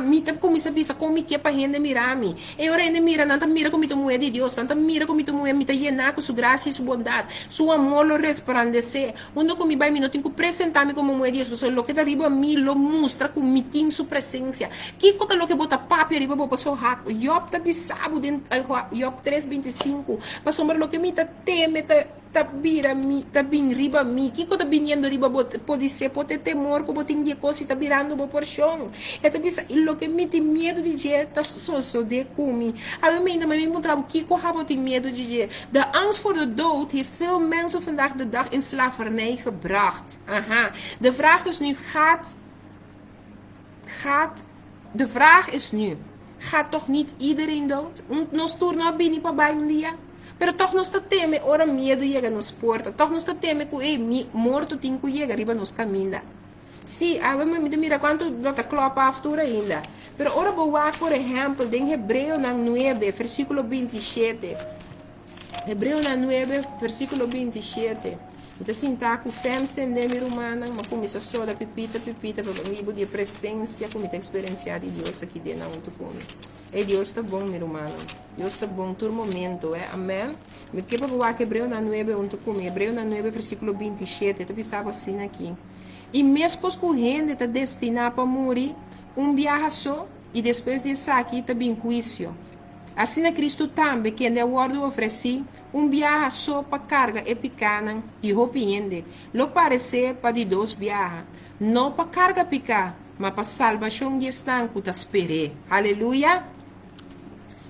mita começa a bisa como que para rende mirami e ora rende mira não tá mira como tu é de Deus não tá mira como tu é mita llenar com sua graça e sua bondade seu amor lo resplandecer quando como vai me não tenho que apresentar-me como é Deus pessoal lo que tá riba a mim lo mostra com me tem sua presença que coisa lo que bota papo riba bo pessoal haco Job tá bisabo dentro Job 3:25 para sombra lo que me tá teme tá bem riba mi que tá vindo riba pode ser pode ter temor como tem de coisa tá virando bo por chão é tá bisa lo que me tem medo de je tá so de comi a mim ainda me encontrar que corra tem medo de je de angst voor de dood heeft veel mensen vandaag de dag in slavernij gebracht de vraag is nu de vraag is nu gaat toch niet iedereen dood nos turno bini pa ba un dia pero toch nos tá teme ora medo chega nos porta toch nos tá teme que morto tem que chega riba nos caminha sim me mira quanto dota clopa aftura ainda pero ora boa por exemplo em Hebreu 9 versículo 27 Hebreu 9 versículo 27 então assim tá com fé de mi romana uma começa só da pipita para mim de presença como tá experienciar de Deus aqui dentro muito come e Deus está bom, meu irmão. Deus está bom todo momento, amém? Me que para boa que Hebreu 9, Hebreu 9, versículo 27, tu pensava assim aqui. E mesmo que o gente está destinado para morrer, viaja só, e depois disso aqui está bem juízo. Assim é Cristo também, que de acordo ofereci, viaja só para carga e picana, e arrepende. Lo parecer para de dois viaja, não para carga picar, mas para salvação de estanco, te espere. Aleluia!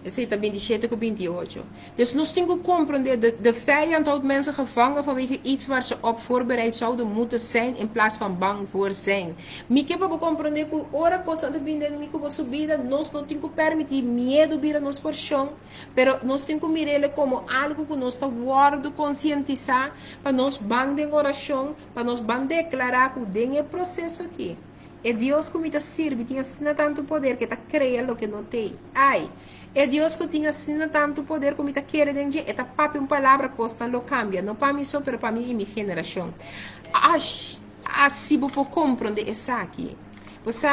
Esse está 27 com 28. Dus nós temos que compreender de vijand houdt mensen gevangen vanwege iets waar ze op voorbereid zouden moeten zijn in plaats van bang voor zijn. Me que para compreender que ora constante vindo me como subida, nós não temos que permitir medo vir a nos por chão, pero nós temos que mirar ele como algo que nós está guardo conscientizar para nós bang de oração, para nós bang declarar que tem processo aqui. É Deus que me está servindo, tem assim tanto poder que está criando o que não tem. Ai, é Deus que tem assim tanto poder que me está querendo, é tá papi uma palavra costa lo cambia, não para mim só, pero para mim e minha geração. Assim vou compreender isso aqui. Você,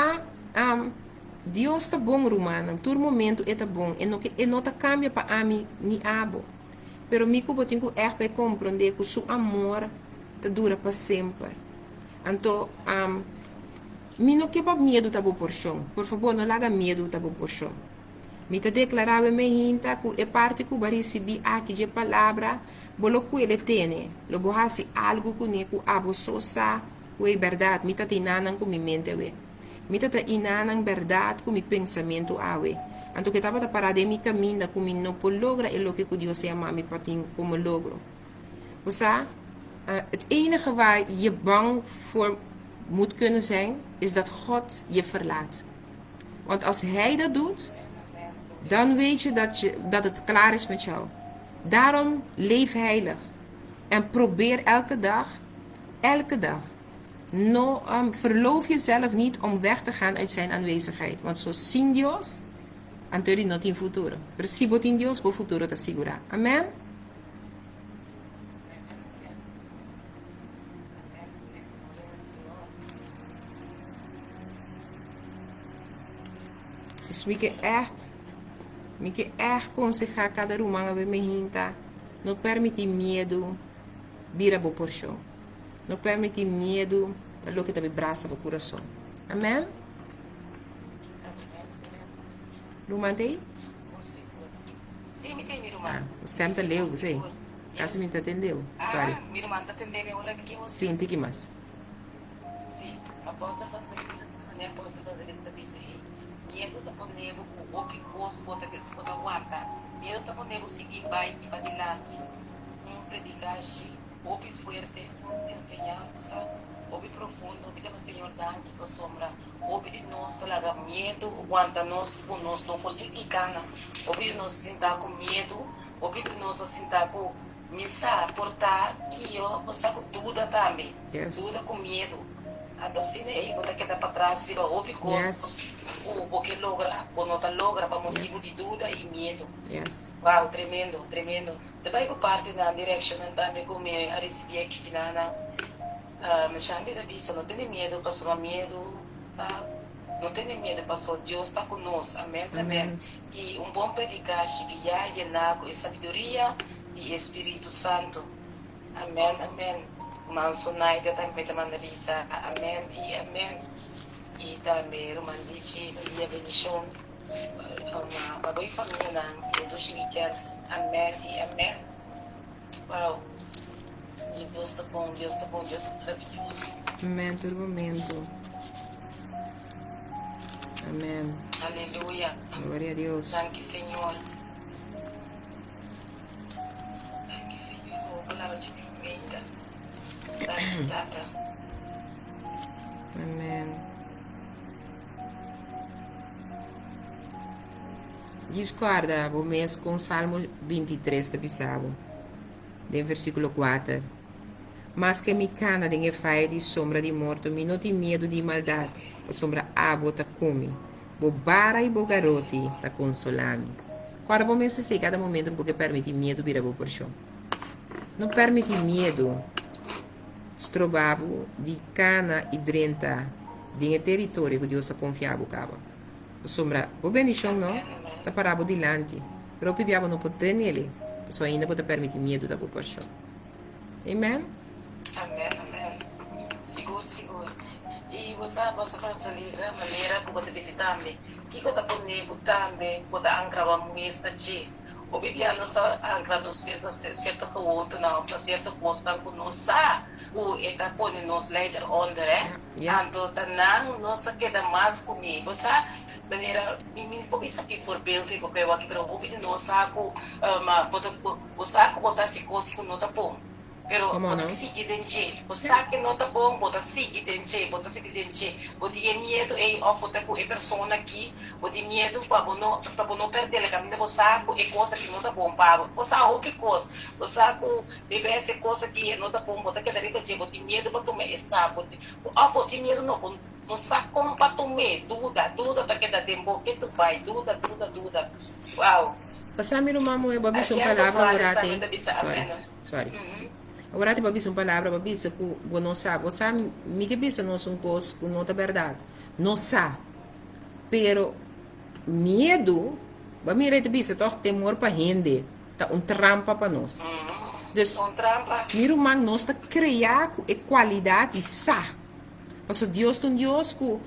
Deus está bom, romano, todo momento é tá bom, e não tá cambia para mim nem abo. Pero me que eu tenho que compreender que o seu amor tá dura para sempre. Então, me não quepa medo da porção. Por favor, não laga medo da porção. Me te declarava me hinta que é parte que vai receber aqui de palavra, bolo que ele tem. Lo borrase algo que ne que abo sosa, que é verdade. Me te tinanam com minha mente. Me tá inanang verdade com mi pensamento awe. Anto que tava parada em mi caminho com mi não por logra é o que Deus chama mi patin como logro. Osa, het enige waar je bang voor moet kunnen zijn, is dat God je verlaat. Want als Hij dat doet, dan weet je dat het klaar is met jou. Daarom leef heilig. En probeer elke dag. Verloof jezelf niet om weg te gaan uit zijn aanwezigheid. Want zo sin Dios, antes no tiene futuro. Pero si vos tin Dios, vos futuro te asegura. Amen? Dus we que echt aconsejar cada rumanga be me hinta. No permite medo vira bo por show. No permite medo lo que te braça bo coração. Amen? Rumantei? Sim, me tem, minha irmã. O stem te leu, você? Caso me entendeu. Sorry. Minha irmã está atendendo agora aqui. Sim, um tique mais. Sim, após a fazer isso, né? Após a fazer isso, também aí. Medo da ponego, o que gosto, bota aguentar. Medo da ponego seguir, vai para adiante. Predicar, o que fuerte, enseñanza, o que profundo, o que o Senhor dá aqui para sombra. O que nós talaga medo, aguenta nós, por nós não fosse icana. O que nós sentar com medo, o que nós sentar com missa, portar que eu saco dúvida também. Yes. Dúvida com medo. Até assim, aí, botar que dá para trás, viva o que Yes. o que logra, o não logra, para motivo de dúvida e medo. Yes. Wow, tremendo, tremendo. Depois que parte na direção também como a receber aqui na mas já da vista, não tem medo, passou medo, tá? Não tem medo, passou Deus está conosco, amém, amém. E bom predicar, chegar llenar com sabedoria e Espírito Santo, amém, amém. Manso naida também manda visa, amém e amém. E também romandici e a bendição, uma boa família na dos weekends, amém e amém. Wow. Deus está bom, Deus está bom, Deus está maravilhoso. Amém, todo momento. Amém. Aleluia. Glória a Deus. Thank you, Senhor. Thank you, Senhor. Oh, palavra de pimenta. Thank you, Tata. Amém. Discorda o mês com Salmo 23 da Bissau, do versículo 4. Mas que me cana de fire de sombra de morto, me não tem medo de maldade, a sombra abo ta come, bo bara e bo garote ta consolami. Cada momento se cada momento porque permite medo vira bo por chão. Não permite medo, strobabo de cana e drenta de território que Deus a confiava cabo. A sombra, bo bendição não, ta parabo dilante, pero pibiabo não pode ter nele, só ainda pode permitir medo da bo por chão. Amen? Amém, amém. Seguro, seguro. E você francesa, maneira que você visitar também. Que você pode também, pode ancrar uma mesa de. O bibiano está ancrado nos pés, certo que o outro não, certo que você está com nós, o eta põe nos later onder, Então, não, nós queda mais comigo, sabe? Maneira, mesmo isso aqui for bem, porque eu aqui para o bibi não saco, o saco botar se coisa que não tá bom. Pero bota seguir dentro, o saque não tá bom, bota seguir dentro, bota seguir dentro. Bota medo e off bota com a pessoa aqui, bota medo para não perder a caminho do saco e coisa que não tá bom para o saco que coisa, o saco deve essa coisa que não tá bom, bota que daí bota medo para tomar está, bota medo não saco como para tomar, dúvida tá que dá tempo que tu vai, dúvida. Uau. Pasami rumamo e babis yung palabra orate. Sorry. Orate babis yung palabra babis ku bono sa. Você me que bisa não são coisas com nota verdade. Não sa. Pero medo, ba mira te bisa toch temor pa hindi. Ta trampa pa nós. Dus miro mang nós ta criar e qualidade sa. Paso Deus ku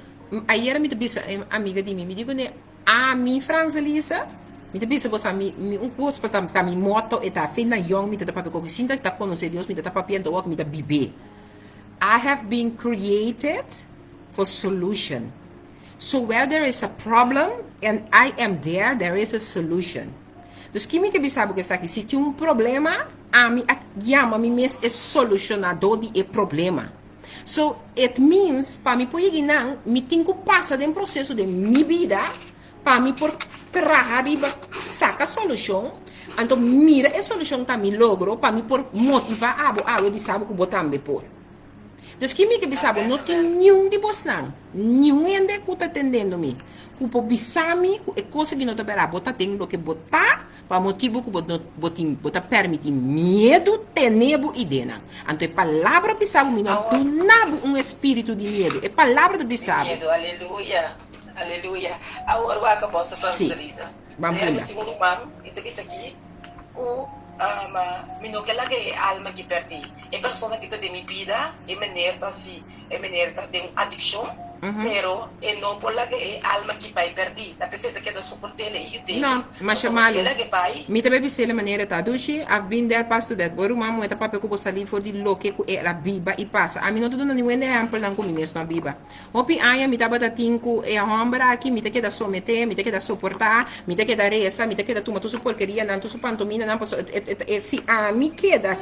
ayer me te bisa amiga de mim me digo ne a mi Franzelisa me bisa bosa un curso para mi moto e ta fina young me ta papi ko sinta ta conocer Deus me ta papiento walk me ta bibe. I have been created for solution. So where there is a problem and I am there is a solution. Dus kimi que sabe que aqui, se tem um problema, a mi chama-me mesmo é solucionador de problema. So it means para mim poder ganhar, me tenho que passar de um processo de minha vida para mim por trabalhar e sacar a solução. Então mira a solução que me logro para mim por motivar a eu sabe que botar me por. Dus kimi que sabe não tem nenhum de bosnan, nenhum ainda que está atendendo-me. Kupo bisami, é coisa que não está para botar tem do que botar para motivo que botar permitir medo, tenebo e dena. Então a palavra bisabo me não tu nabo espírito de medo. É palavra do bisabo. Medo, aleluia, aleluia. Agora vai acabar essa francelisa. Vamos lá. Segundo man, ito bisa aqui, mino que lagi alma que perdi. É pessoa que está de mi vida, é maneira de uma adicção. Pero não por lagi alma que vai perdi. Da pessoa que da suportele e tem. Não, mas chamalo. Me também bisa a maneira tá. Dushi, I've been there past that. Boru mamu eta papel que você ali for de loque que é a biba e passa. A mim não tô dando nenhum exemplo não comigo mesmo na biba. Opi aya me tava da tinco é a ombra aqui, me te queda someter, me te queda suportar, me te queda resa, me te queda tuma tu porqueria, não tu pantomina, não posso se a me queda,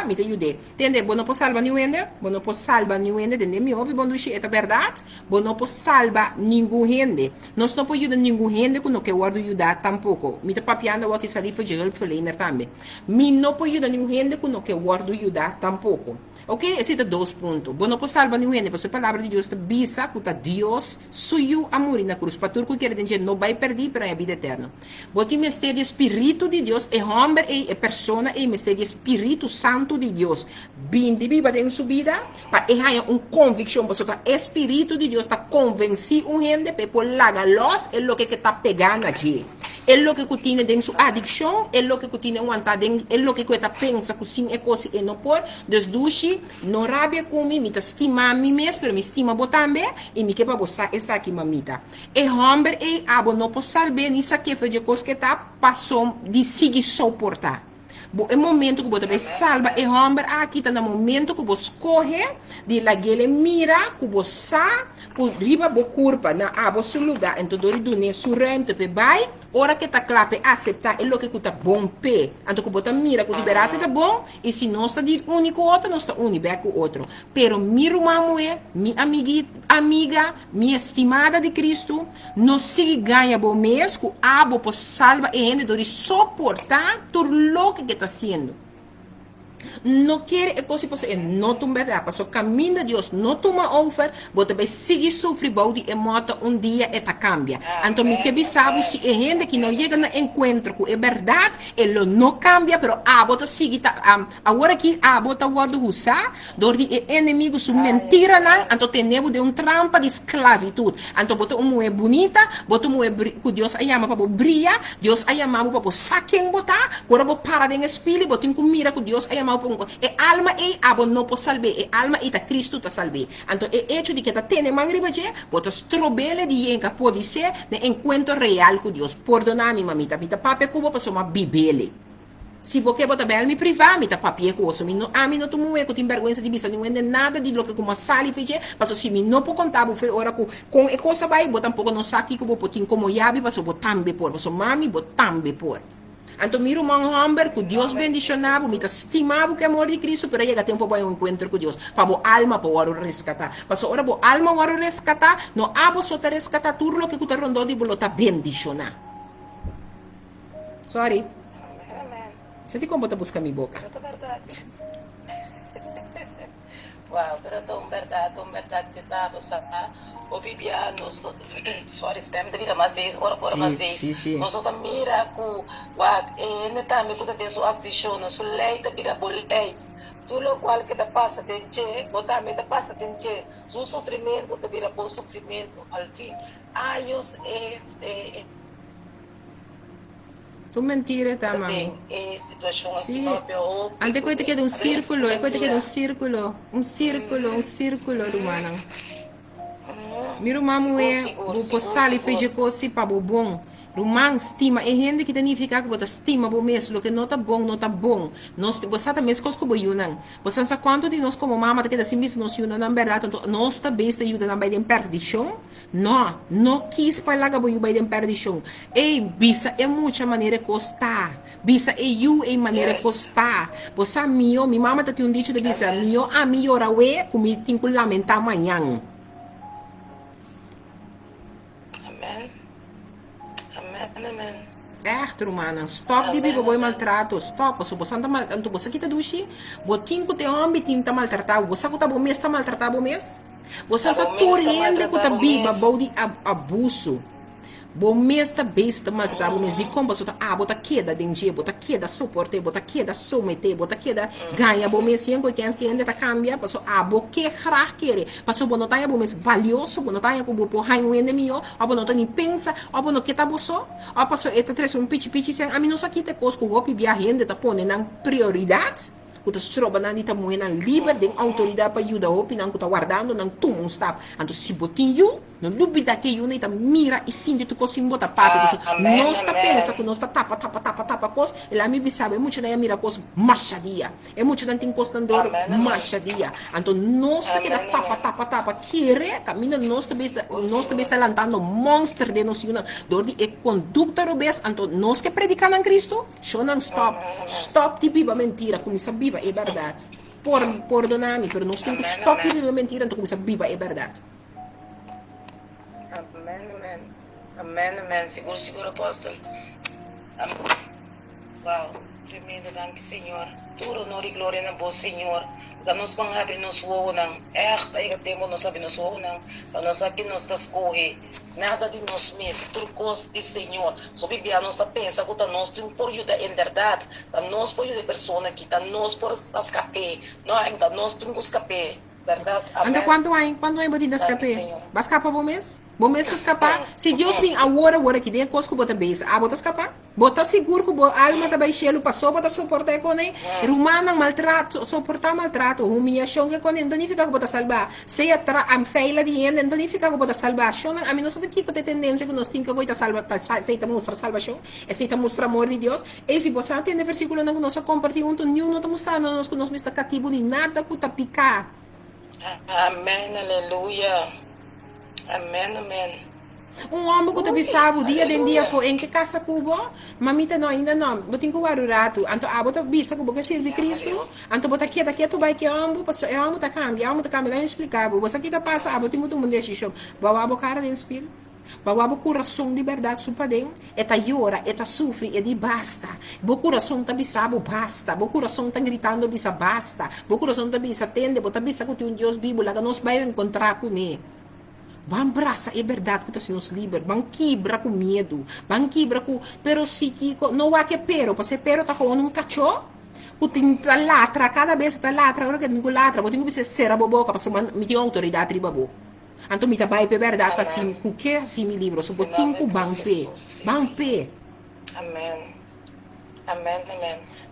me te ajude. Entende? Bom não posso salvar nenhum ende, bom não posso salvar nenhum ende, entende? Me ouve bom dushi, é verdade. Bom não posso salvar nenhum gente. Nós não podemos ajudar nenhum gente que não quer ajudar tampouco. Me está papiando aqui sair para help verlener também. Me não pode ajudar nenhum gente que não quer ajudar tampouco. Ok? Esses são 2 pontos. Bom, não posso salvar nenhum gente, porque a palavra de Deus está bisa que Deus suiu a morrer na cruz. Para tudo que quer dizer, não vai perder para a vida eterna. Bom, o mistério Espírito de Deus é homem, é pessoa, é mistério Espírito Santo de Deus. Bem de viva em sua vida, para ter uma convicção, porque o Espírito de Deus está convencido um gente, para por lagar los, é o que está pegando aqui. É o que tem em sua adicção, é o que tem vontade, é o que está pensa que sim é coisa e não pode, desduche. Não rabia comigo, me estima a mim mesmo, mas me estima botambe e me quepa botar essa aqui mamita. E homem e abo não posso salvar nisso aqui foi de coisa que tá passou de seguir suportar. Bom, é momento que você salva e homem aqui tá no momento que você corre de lá que ele mira que você que riba bo curva na abo seu lugar então dori do ne surrem te vai ora que tá clape aceitar é o que tá bom pé então que você mira que liberate tá bom e se não está de único outro não está único outro pero miro mamoe mi amiga minha estimada de Cristo não se ganha bom mês que abo por salva e ainda dori suportar tudo o que está sendo. Não quer é coisa você não toma verdade, passou caminho de Deus, não toma over, você vai seguir sofrer bode e mota dia eta cambia. Então me que sabe se é gente que não chega no encontro com é verdade, ele não cambia, pero a bota sigue agora que a bota guarda usar, dor de inimigo su mentira não, então tenemos de trampa de esclavitud. Então bota é bonita, bota é que Deus a chama para brilhar, Deus a chama para saquem botar, agora para de espírito, bota com mira que Deus a chama e alma e abo não pode salvar e alma e ta Cristo ta salvar então é hecho de que ta tene mangriba je bota strobele de enca pode ser de encontro real com Deus perdona-me mamita mita pape cubo para uma bibele se você bota bem me privar mita papi com isso a mim não tomo eu tenho vergonha de bisa não entende nada de lo que como sali fez mas se me não pode contar foi hora com e coisa vai botar um pouco no saque que vou botar como yabi para botar tambe por para mami botar tambe por. Então, miro um homem que Deus bendicionava, me estimava que é amor de Cristo, pero chega tempo para um encontro com Deus, para a alma para resgatar. Mas ora a alma para resgatar, não há só te resgatar tudo o que tu rondou de bolota bendicionar. Sorry. Você tem como botar buscar minha boca? Pero é verdade. Uau, pero é verdade que tá, você o Bibiano, sorry, stem da vida mas ora por mas nós só mira com what e também quando tem sua ação sua lei da vida bolei tudo qual que da passa tem che botar me da passa tem che o sofrimento da vida por sofrimento ao fim anos é tu mentira tá mãe situação sim ante coisa que é um círculo é coisa que é um círculo humano. Miro mamu é o possali fez de coisa para o bom Rumang, estima, e gente que significa que bota estima bo mesmo, lo que não tá bom, não tá bom. Nós, você tá mesmo com yunang. Você sabe quanto de nós como mama que assim mesmo nós yunang na verdade, então nós tá bem está yunang by den perdição? Não, não quis para lá que by den perdição. E bisa é muita maneira costar. Bisa é you é maneira costar. Você mio, mi mama tá um dicho de bisa, mio a mio rawe, como tinha que lamentar amanhã. Amen. Echt, Romana. Stop di bibo boy maltrato. Stop. So, bosan ta mal, anto bosa kita dushi. Botin ko te homem tin ta maltratado. Bosa ko ta bo mes ta maltratado mes. Bosa sa torrente ko ta biba bo di abuso. Bo mes ta base ta maltratado mes di komba so ta bota queda dengue, bota queda suporte, bota queda somete, bota queda ganha bo mes yen ko kens que ainda ta cambia, paso bo que graag querer. Paso bo notaya bo mes valioso, bo notaya ko bo po hain wende mio, bo nota ni pensa, bo no que ta boso, paso eta tres un pichi sen a mim não sakite cosco gopi viajende ta pone nang prioridade. Kuta stroba na nita muena liber den autoridade para ajuda hopi nang kuta guardando nang tumon stap. Anto si botin you, no dubita que you nita mira e sindi tu cosim bota papi. Nós ta pensa que nós ta tapa cos, ela me bisabe muito daí mira cos machadia. É muito dan tin costandor machadia. Anto nós ta que tapa querer camina nós ta besta lantando monster de nós yuna. Dordi e conducta robes anto nós que predicar nang Cristo, shonan stop de biba mentira, como sabia é verdade. Perdona-me, pero nós temos que stop de mentira, então começa viva é verdade. Amém. Seguro, apóstolo. Uau, tremendo, danke, Senhor. Tudo honor e glória na voz, Senhor. Para nós abrir nos uo nang, tayo temo nos sabi nos uo nang, para nós aqui nos tas corre. Nada de nós mesmos, trucos de Senhor. So Bíblia nós pensa que nós temos por ajuda em verdade, nós por ajuda pessoa que nós por escape, não ainda nós temos que escape. Verdade? Anda quanto hay batida escape? Vas escapar bom mês? Bom mês que escapar? Se Deus vem agora que dentro cosco bota base, bota escapar? Bota seguro que a alma tá baixelo, passou bota suportar com ele. Rumana maltrato, suportar maltrato, humilhação que com ele, não significa que bota salvar. Se a feila de ele, não significa que bota salvar. A mim não sabe que tem tendência que nós temos que bota salvar, aceita mostrar salvação, aceita mostrar amor de Deus. E se você entende o versículo que nós compartilhamos, não está mostrando nós que nós está cativo de nada que está picar. Amém, aleluia. Amém. Homem que te sabe, dia de dia foi em que casa cubo, mamita não ainda não, botin ko warurato, anto bota bisa ko boga serve Cristo, anto bota quieto vai que amo, passo amo tá cambia, lá explicar, você que tá passa, botin muito mundo deixa, bawa cara de espírito. Bawa o coração de verdade supadem, eta llora, eta sofre, e di basta. O coração tá bisabo basta, o coração tá gritando bisa basta, o coração tá bisa tende, bota bisa que tem um Deus vivo, lá que nós vai encontrar com ele. Van braça é verdade que está nos livre, van quebra com medo, van quebra com, pero se que não há que pero, porque pero tá com um cachorro. Que tem latra, cada vez tá latra, agora que tem latra, vou ter que ser a boca, para me ter autoridade riba boca. Anto mi tabai pe verdade assim, o que assim me livro, so botin ku bangpe. Amen.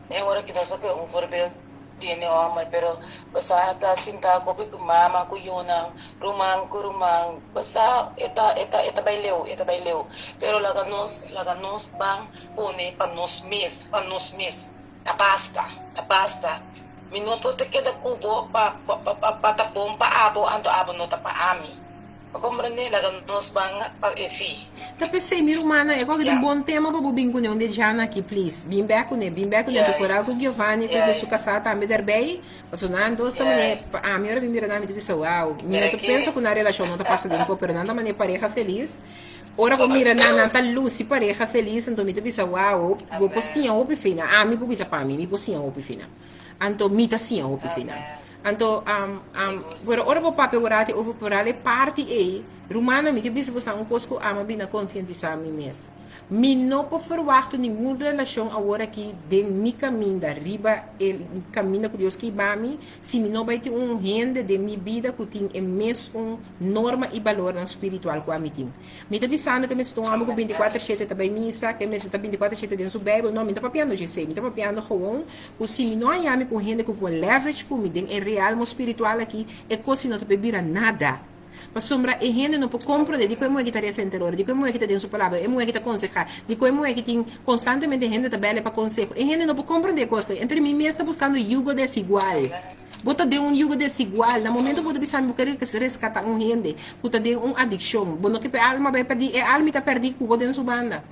Nem hora que nós aqui verbal tiene homem, pero basta sinta ko pe mama ko yunang, rumang, basta eta baileu. Pero laga nos bang pone pa nos mes. Basta. Minuto te queda cubo pa tapong pa abo no tapa ami. Comprende la nos bang pa efi. Tapi sei mi rumana é qualquer bom tema para bobin com onde já aqui please. Bim back tu fora com Giovanni com su casata me der bem. Passo nan dos também. Mi ora mira na me diz wow. Minuto pensa com na relação não tá passando em cooperando maneira pareja feliz. Ora vou mirar na tá Lucy pareja feliz então me diz wow. Vou pocinha opi fina. Mi vou bisa para mim, me pocinha opi fina. Anto mita sia opi fina. Anto ora vou pape orate ovo porale parte e rumana mi que bisa você cosco ama bina conscientizar mi mes. Mi não po verwachten nenhuma relação agora aqui de mi caminho da riba el caminho com Deus que bami se mi não vai ter rende de mi vida que tem é mesmo norma e valor na espiritual com a mi tem. Mi tá pensando que me estou amo com 24/7 também missa, que me está 24/7 dentro do Bíblia, não me tá papiando de sei, me tá papiando com se mi não ame com rende com leverage com mi tem é real mo espiritual aqui é coisa não tá bebira nada. Para sombra e gente não pode compreender de como é que está recente hora, de como é que está dentro sua palavra, como é que está aconselhar, de como é que tem constantemente gente tabela para conselho. E gente não pode compreender coisa. Entre mim mesmo está buscando jugo desigual. Bota de um jugo desigual. No momento que você pensar que se rescatar um gente, bota de uma adicção. Bono que a alma vai perder, a alma está perdida com dentro sua banda.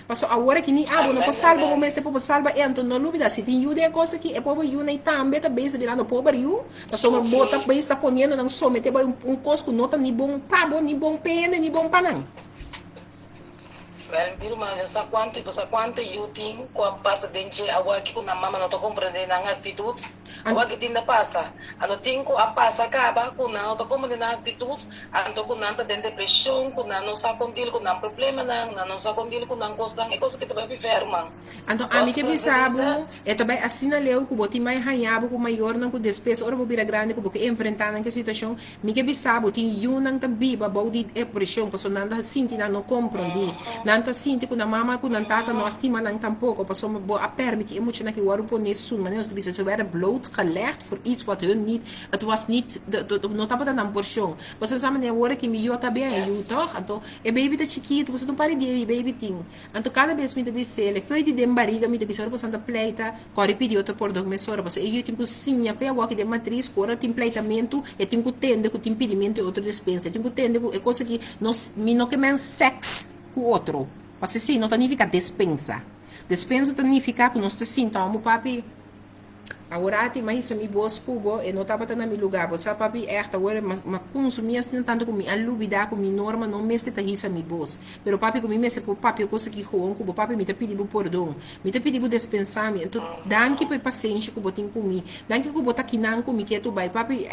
Paso agora que ni abo não salva o mês depois salva e então não dúvida se tem jude coisa que é povo ju nem também tá bem virando pobre ju paso uma bota bem está ponendo não só meter um cosco nota ni bom pabo ni bom pene ni bom panang. Well, pero man, sa quanto you think ko pasa dente awagi ko na mama não tô compreendendo ang atitude. Awagi din na pasa. Ano ting ko pasa ka ba ko na tô compreendendo ang atitude, anto ko na den depressão, ko na não sa kondil ko na problema na não sa kondil ko na costang e coisa que tu vai viver, man. Então, a mim que pensava, é também assim na leu que boti mais ranhado com maior não com despesa, ora vou vir grande com porque enfrentar naquela situação, me que pensava, tem um não tá biba, bom de depressão, passou nada sinti não compreende, nanta sinti com a mama com a tata não estima não tampouco, passou uma boa permite emotie que o aru pôr nisso, mas não se ze werden blootgelegd voor iets wat hun niet, het was niet, não estava dando porção, você sabe né hora que me eu também eu toch, então é baby tá chiquito, você não pare de baby ting, então cada vez me deve ser, foi de barriga me deve ser para santa pleita, corre pediu outra por dois meses, você eu tenho cozinha, foi agora que de matriz, corre tem pleitamento, e tenho tende com impedimento e outra dispensa, tenho tende com é coisa que não que men sex com outro, você sim não significa dispensa, dispensa significa que nós te sintamos papi. Agora tem mais me boas cubo e não estava na meu lugar, você papi erta agora mas consumia assim tanto como a lubida como norma não me está hisa me boas, pero papi como me se papi coisa que com cubo papi me te pedi perdão, me te pedi dispensamento, danke por paciência cubo tem comigo, danke cubo tá aqui não comigo que tu vai papi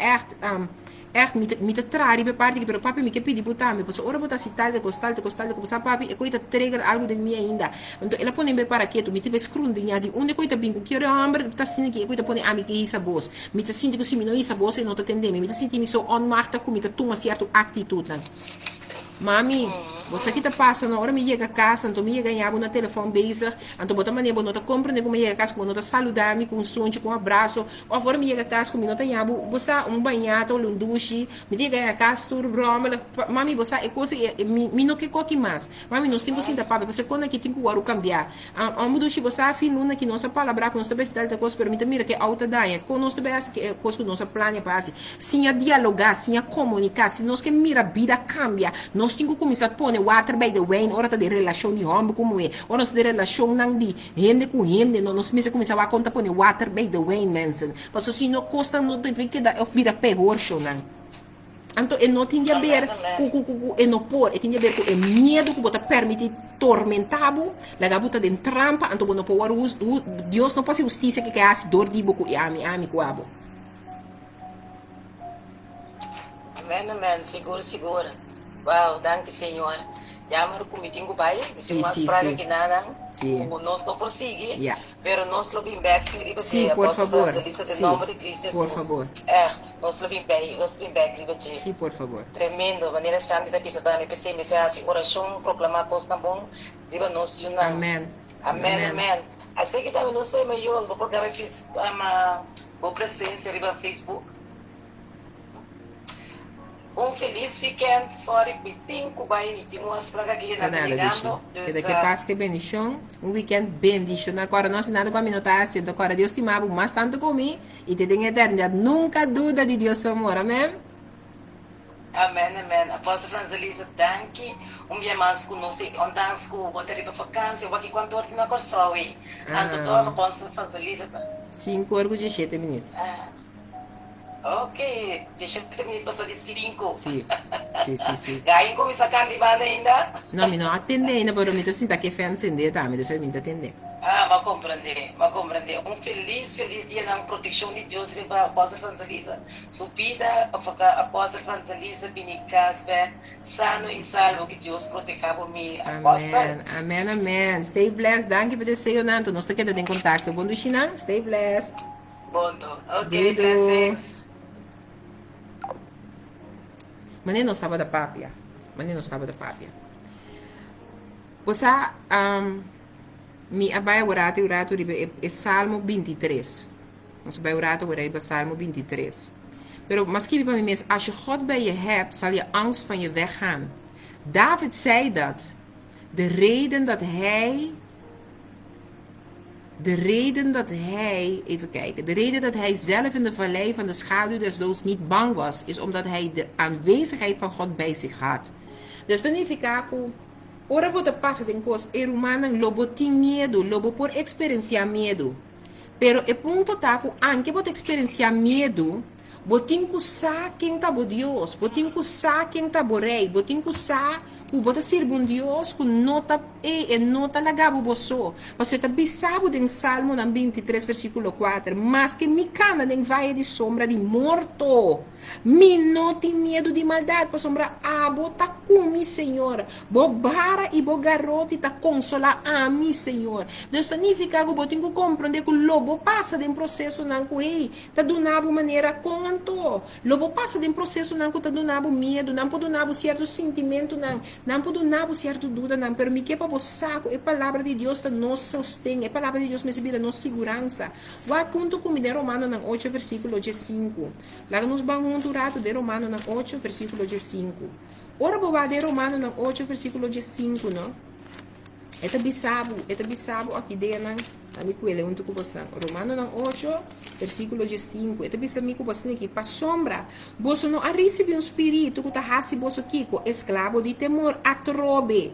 echt me te trari per parte pero papi me que pedi botar me posso ora botar se tal de costal como sabe papi e coita trigger algo de mim ainda então ela põe bem para que tu me te escrundinha de onde coita bingo que eu hambre tá sendo que coita põe a mim que isso boss me te sinto que se me não isso boss e não te entender me te sinto me so onmachtig com me te toma certa atitude mami você que tá passando, hora me chega a casa, então me ganhava no telefone bezig, então bota maneira, não tá compreendendo como chega a casa, como não tá saludar-me com um sonho, com um abraço, ou agora me chega a casa, como não tá ganhava, você banhado, um duche, me chega a casa, tudo broma, mami, você é coisa, me não quer qualquer mais, mami, nós temos que papai, você quando aqui tem que o cambiar, a duche, você afinuna que nossa palavra, que nós também se dá coisa, permita, mira que alta daia, com nós também é coisa que nossa plana passa, sim a dialogar, sim a comunicar, se nós que mira a vida cambia, nós temos que começar a pôr water by the way, ora tá de relação de homem como é, ora de relação não de gente com gente, não nós mesmo começava a contar pôr water by the way, mensen, mas se não custa não tem que dar vira pegor não. Então, não tem a ver com não por, tem a ver com o medo que você permite tormentado, la bota de trampa, então não pode Deus não pode justiça que hace dor de boco e ami coabo. Amém, seguro. Wow, danke senhor. Já me comitinho bai, sim, umas pragas que nada, nós não prosseguir, pero nós lo bem back, sim, por favor, sim, por favor. Nós lo bem back, sim, por favor. Tremendo, maneira chata da pista da MPC, me se assim, oração, proclamar coisa bom, riba nós yun Amém. Amen. Assim que também nós temos eu, vou programa fiz uma boa presença riba Facebook. Feliz weekend, sorry, biting ko ba ini umas praga que na ligando. Que paz que bendição, weekend bendição. Agora nós nada com a minuta assim, agora Deus te amava mais tanto comigo e te tem eternidade. Nunca duda de Deus amor, amém? Amém. Apóstolo Franzelisa, danke. Dia mais conosco, onde com botar para vacância, eu aqui quanto hora na Corsoe. Ando todo Apóstolo Franzelisa. 5 horas e 7 minutos. Ok, deixa eu me passar de 5. Sim. Ganho como essa carne ainda? Não, me não atende ainda, mas me sinta que fé acender, tá? Me deixa me atender. Mas compreender. Feliz dia na proteção de Deus para a apóstola Franzelisa. Subida, a apóstola Franzelisa, Binicasbe, sano e salvo, que Deus proteja por mim. Amém. Stay blessed. Danke por ter sido, Nanto. Nós estamos em contato. Bom do China. Stay blessed. Bom, ok, blessings. Mas não estava da pápia. Você, me abai orato é Salmo 23. Nós vai orato é Salmo 23. Pero misschien bij mij, als je God bij je hebt, zal je angst van je weggaan. David zei dat. De reden dat hij zelf in de vallei van de schaduw des doods niet bang was, is omdat hij de aanwezigheid van God bij zich had. Dus dan even kijken, ora bota passa den cos, humano lobo tem medo, lobo por experienciar medo. Pero e punto taco, anche bota experienciar medo, botin ku sa quem tá bo Dios, botin ku sa quem tá bo rei, botin ku sa ku bota sirvo um Dios ku nota nota lagabo boso. Você tá bisabo den Salmo 23 versículo 4, mas que me cana den valle de sombra de morto. Me não tem medo de maldade, por sombra abo tá com mi Senhor. Bo bara e bo garote tá consola a mi Senhor. Deus significa que botin ku compreender que o lobo passa den processo nan ku tá donabo maneira com anto. Lobo passa den processo nan ku tá donabo medo, não pode donabo certo sentimento não pode donabo certo dúvida não, pero me que para saco é palavra de Deus tá nos sostém, é palavra de Deus me se vira nos segurança. Wa conto com de Romano nan 8 versículo 5. Lá nos bangun rato de Romano nan 8 versículo 5. Ora boba de Romano nan 8 versículo 5, não? Eta bisabo aqui de nan ali com ele unto kubosan. Romano nan 8 versículo 5. Eta bisami kubosan aqui pa sombra. Boso não a receber um espírito que tá hasi boso kiko escravo de temor atrobe.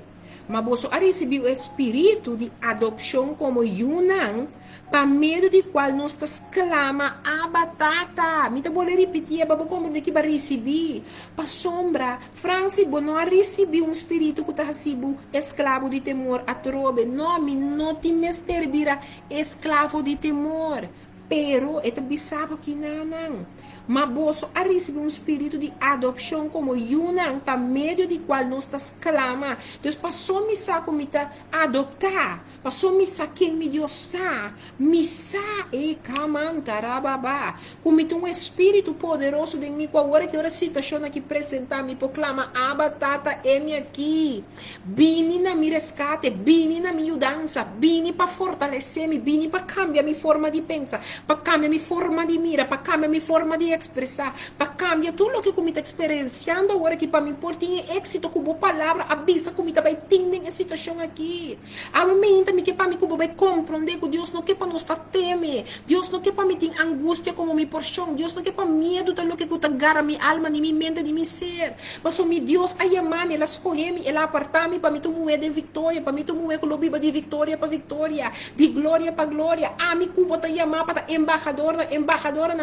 Mas você recebeu o espírito de adoção como Yunang, para medo de qual nós clama a batata. Me tá vou repetir, babo como de que vai receber. Para sombra, Francis, não recebeu um espírito que está recebendo escravo de temor a trobe. Não, me não te mester vira escravo de temor. Pero, ito bisabo que não. Mas você recebe um espírito de adopção como Yunang, para meio de qual nós clama. Deus passou me sa como adoptar, passou me sa quem me Deus está, me sa e camantarababa. Como um espírito poderoso de mim, qual hora que a situação aqui apresentar, me proclama, abatata é me aqui. Bini na me rescate, bini na minha mudança, bini para fortalecer-me, bini para cambiar minha forma de pensar, para cambiar minha forma de mira, para cambiar minha forma de expressar, para cambiar tudo o que eu estou experienciando agora que para mim por ter êxito com boa palavra, avisa como está vai entender a situação aqui. A mim também que para mim como vai compreender que Deus não quer para nós estar teme, Deus não quer para mim ter angústia como minha porção, Deus não quer para medo do que eu agarra minha alma, minha mente, de meu ser. Mas o meu Deus a chamar-me, ela escolher-me, ela apartar-me para mim tomar de vitória, para mim tomar com o biba de vitória para vitória, de glória para glória. A mim como está chamar para embaixadora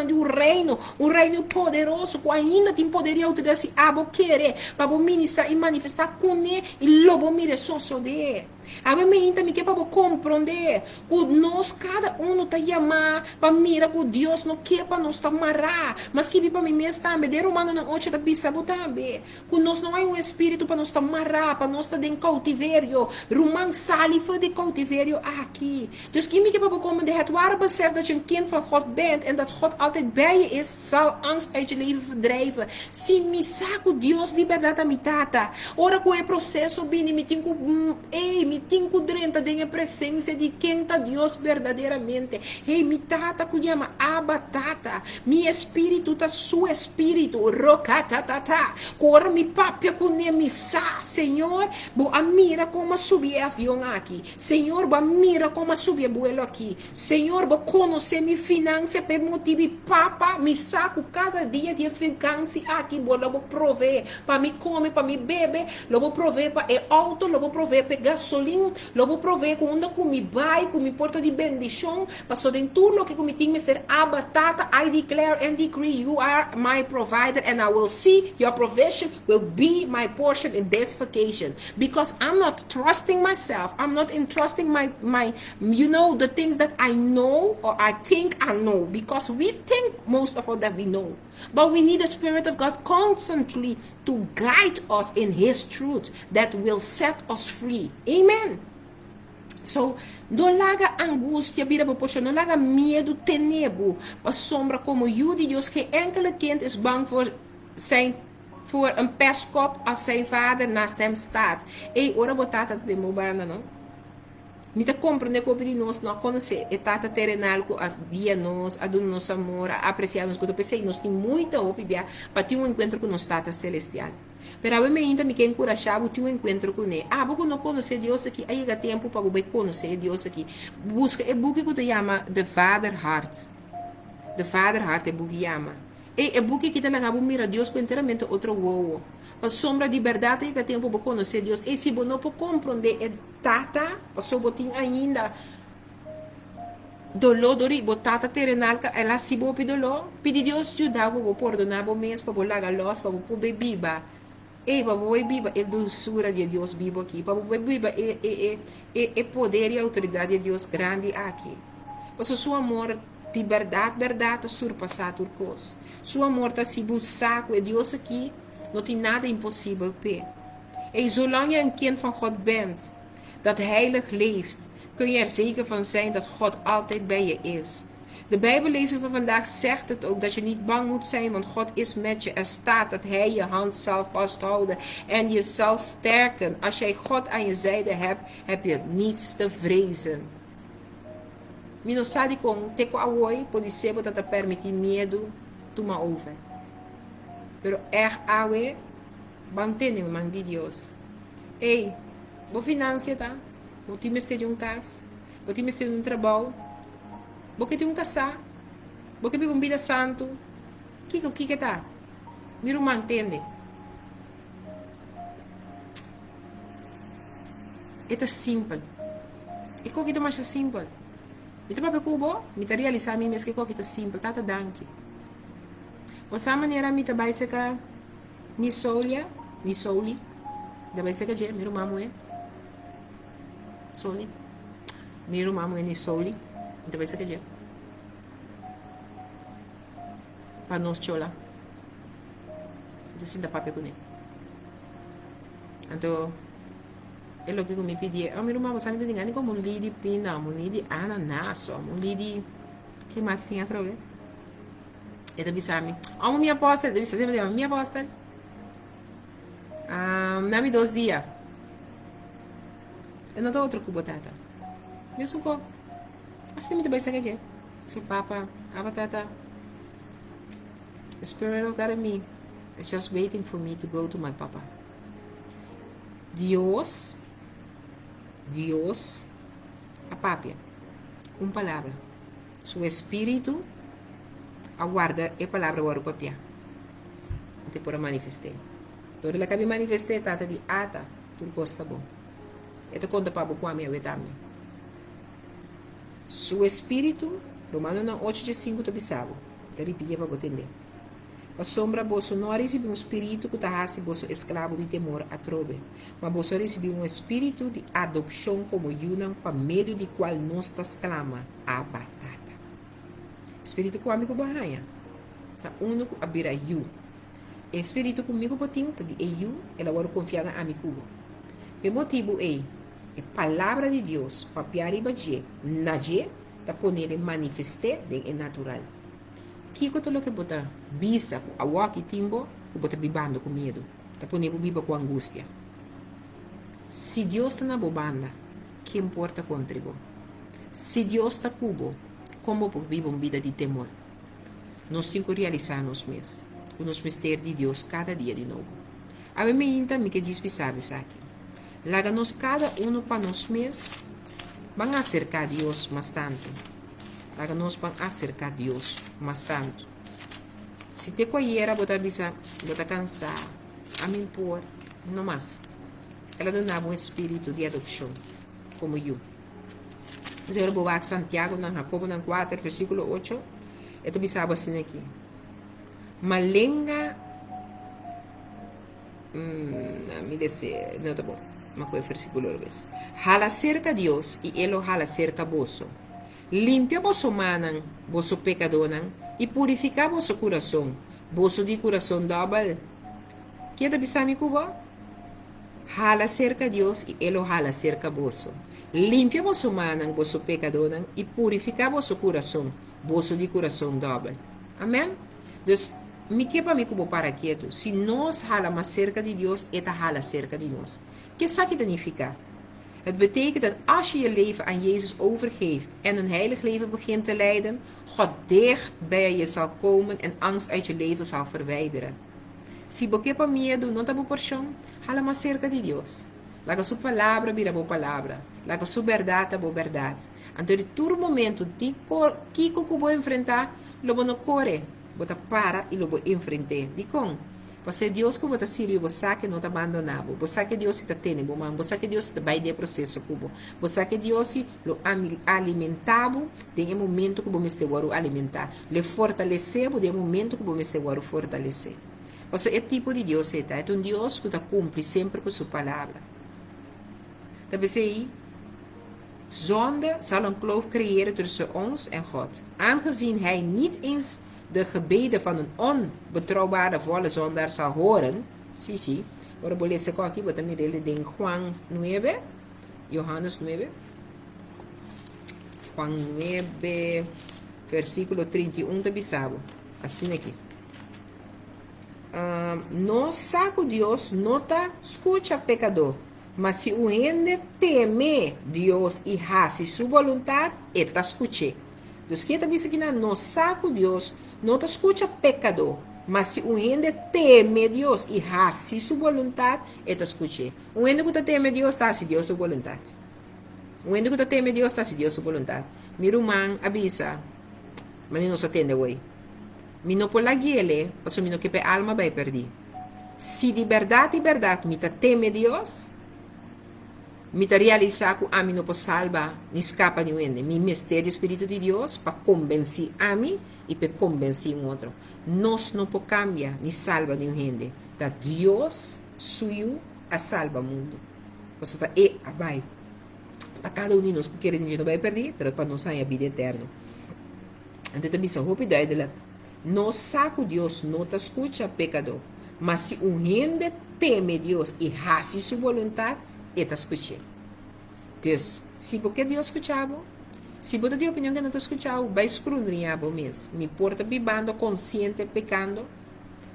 do reino, um reino poderoso que ainda tem poderia utilizar se abo querer para ministrar e manifestar com ele e lobo mire só de. A mim também que para compreender que nós cada um está chamar para mirar que Deus não quer para nós amarrar, mas que para mim mesmo também de Romano na 8 da bisabo também que nós não é um espírito para nós amarrar, para nós estar em cautiverio, Roman saliva de cautiverio aqui. Dus que me que para compreender het ware besef dat je een kind van God bent en dat God altijd bij je is, zal angst uit je leven verdrijven. Se me saco Deus liberdade a mitata. Ora com o processo bem me tenho me tenho dentro da presença de quem está Deus verdadeiramente. Ei, me tata que chama abatata. Mi espírito tá su espírito. Rocatatata. Cora me papia com me sa, Senhor. Bo a mira como subir avião aqui. Senhor, bo a mira como subir vuelo aqui. Senhor, bo conhecer mi finança per motivo papa, me saco cada dia de finança aqui, bo lo vou prover para me comer, para me beber, lo vou prover para auto, lo vou prover para gasolina, lo vou prover com onde me vai, com me porta de bendição, passou dentro tudo que me tem Mr. Abatata, I declare and decree you are my provider and I will see your provision will be my portion in this vacation, because I'm not trusting myself, I'm not entrusting my the things that I know or I think I know, because we think most of all that we know, but we need the Spirit of God constantly to guide us in His truth that will set us free. Amen. So, não laga angústia, vira para não laga medo, tenebo, para sombra como o de Deus que enkele kind is bang voor een pestkop als zijn vader naast hem staat. Ora botata de mobana, não? Me te compreender que de nós não conhecer a tata terrenal que a guia nós, a dar nosso amor, a apreciar nos que eu pensei, nós temos muita opinião para ter um encontro com nossa tata celestial. Pero a mim ainda me quer encorajar a ter um encontro com ele. Ah, porque não conhecer Deus aqui, aí é tempo para você conhecer Deus aqui. Busca, é book que te chama The Father Heart. The Father Heart é book que chama. É book que te leva a mirar Deus com inteiramente outro uou. A sombra de verdade é tempo para conhecer Deus. E se você não pode compreender é tata, você tem ainda dolor, tata terrenal, ela se você pede dolor, pede Deus ajudar para você perdonar você mesmo, para você largar los, para você poder viver. E para você viver a doçura de Deus vivo aqui, para você viver o poder e a autoridade de Deus grande aqui. Porque o seu amor de verdade, surpassar tudo coisa. Seu amor está se buscando com Deus aqui, não tem nada impossível para. En zolang je een kind van God bent, dat heilig leeft, kun je er zeker van zijn dat God altijd bij je is. De Bijbellezing van vandaag zegt het ook, dat je niet bang moet zijn, want God is met je. Er staat dat Hij je hand zal vasthouden en je zal sterken. Als jij God aan je zijde hebt, heb je niets te vrezen. Mino sabe com te ko awoi pode ser botata permitir medo toma over. Pero awe mantém o man de Deus. Ei, vou financiar tá? Vou te mester de casa, vou te mester de trabalho, vou que te casar, vou que viver vida santo. Que tá? Miro mantende. É simples. É coisa mais simples. Ito pa kubo, mita realizar mi meski ko kita simple, tata danki. O sa maneira mita baisa ka ni soli, da baisa ka je, miro mamu e. Soli. Miro mamu e ni soli, da baisa ka je. Pa nos chola. Ito sinta pape ko ne. Anto, é o que me pedi. Eu me rumava, sabe, de ninguém como um lidi pina, um lidi ananaso, um lidi que mais tinha para ver. E também sabe, a minha aposta, deve ser sempre a minha aposta. Dá-me 2 dias. Eu não dou outro cubo tata. Eu sou co. Assim me também sabe que se papa, a batata. The spirit of God in me is just waiting for me to go to my papa. Dios, a papia, uma palavra. Seu espírito aguarda a palavra para o papia. Até para manifestar. Toda ela que manifestar, tata de ata, tudo gosta bom. Eto conta para o qual eu também. Seu espírito, Romano 8:5 tu bisabo. Te repetia para entender. A sombra vosso não recebeu um espírito que tahasse vosso escravo de temor a trove, mas vosso recebeu um espírito de adopção como yunam para meio de qual nós clama a batata. Espírito com amigo barranha, tá único a bira yu. Espírito comigo botinta de eu, ela agora confiar na amigo. O motivo é palavra de Deus, papiar e baje, naje, tá poner manifestar de natural. Kiko to lo que bota bisa com a waki timbo, que bota bibando com medo. Tá pondo biba com angústia. Se Deus está na bobanda, que importa contribu? Se Deus está cubo, como por viver uma vida de temor? Nós temos que realizar nós mesmos, com os mistérios de Deus cada dia de novo. A mim ainda me que diz sabes aqui. Laga-nos cada para nós mesmos, vão acercar a Deus mais tanto. Para nós vamos acercar a Deus mais tanto. Se te coiera, botar bisa, botar cansar, a me impor, não mais. Ela donava um espírito de adopção, como eu. Zero boa Santiago, na Jacobo, na 4, versículo 8, eu bisava assim aqui. Malenga, me desce, não tá bom, mas foi o versículo 2. Hala cerca Deus e ele hala cerca vosso. Limpia vosso manan, vosso pecadonan, e purifica vosso coração, vosso de coração double. Que é bisami cubo? Hala cerca Deus e ele hala cerca vosso. Limpia vosso manan, vosso pecadonan, e purifica vosso coração, vosso de coração double. Amém? Dus, me quepa me cubo para quieto. Se nós hala mais cerca de Deus, eta hala cerca de nós. Que sabe significa? Het betekent dat als je je leven aan Jezus overgeeft en een heilig leven begint te leiden, God dicht bij je zal komen en angst uit je leven zal verwijderen. Si você para miedo, não está por porção, hala mais cerca de Deus. Laga sua palavra vira boa palavra. Laga sua verdade boa verdade. Então, de todo momento, que eu vou enfrentar, eu vou não correr, vou para e eu vou enfrentar. De com? Porque Deus que você sirve, você que não está abandonado. Você que Deus está tendo, você que Deus vai de processo cubo. Você que Deus lo alimentado, tem momento que você vai alimentar. Le fortalecer, tem momento que você vai fortalecer. Porque é tipo de Deus é um Deus que cumpre sempre com sua palavra. Então, aí, zonde zal een kloof creëren tussen ons en God. Aangezien hij niet eens de gebeden van een onbetrouwbare volle zondaar zal horen. Zie. Ahora voy a leer aquí, voy a mirar en Juan 9, Johannes 9. Juan 9, versículo 31 de Bisabo. Assim aqui. No saco Dios no te escucha pecador, mas si un ende teme Dios y hace su voluntad, te escuche. Deus que também diz aqui no saco Deus não te escucha pecador, mas se um ende teme Deus e hace sua vontade, te escuche. Um ende que teme Deus está se Deus sua vontade. Um ende que teme Deus está se Deus sua vontade. Meu irmão avisa, mas não se atende hoje. Mi não pode guiar, porque mi não quer a alma vai perder. Se de verdade, me teme Deus, me realizar que a mim não posso salvar, nem escapa de um ende. Mi mistério Espírito de Deus para convencer a mim e para convencer um outro. Nós não podemos cambiar nem salvar de um ende. Da Deus suiu a salva o mundo. Você está vai. Para cada um de nós que quer dizer não vai perder, mas para nós é a vida eterna. Então também são rápido de lá. No saco Deus não te escucha pecador, mas se um ende teme Deus e hace sua vontade, te escuche. Deus, se porque Deus escuchava, se você tem opinião que não te escuchava, vai escrutiniar mesmo. Me porta bebendo, consciente, pecando,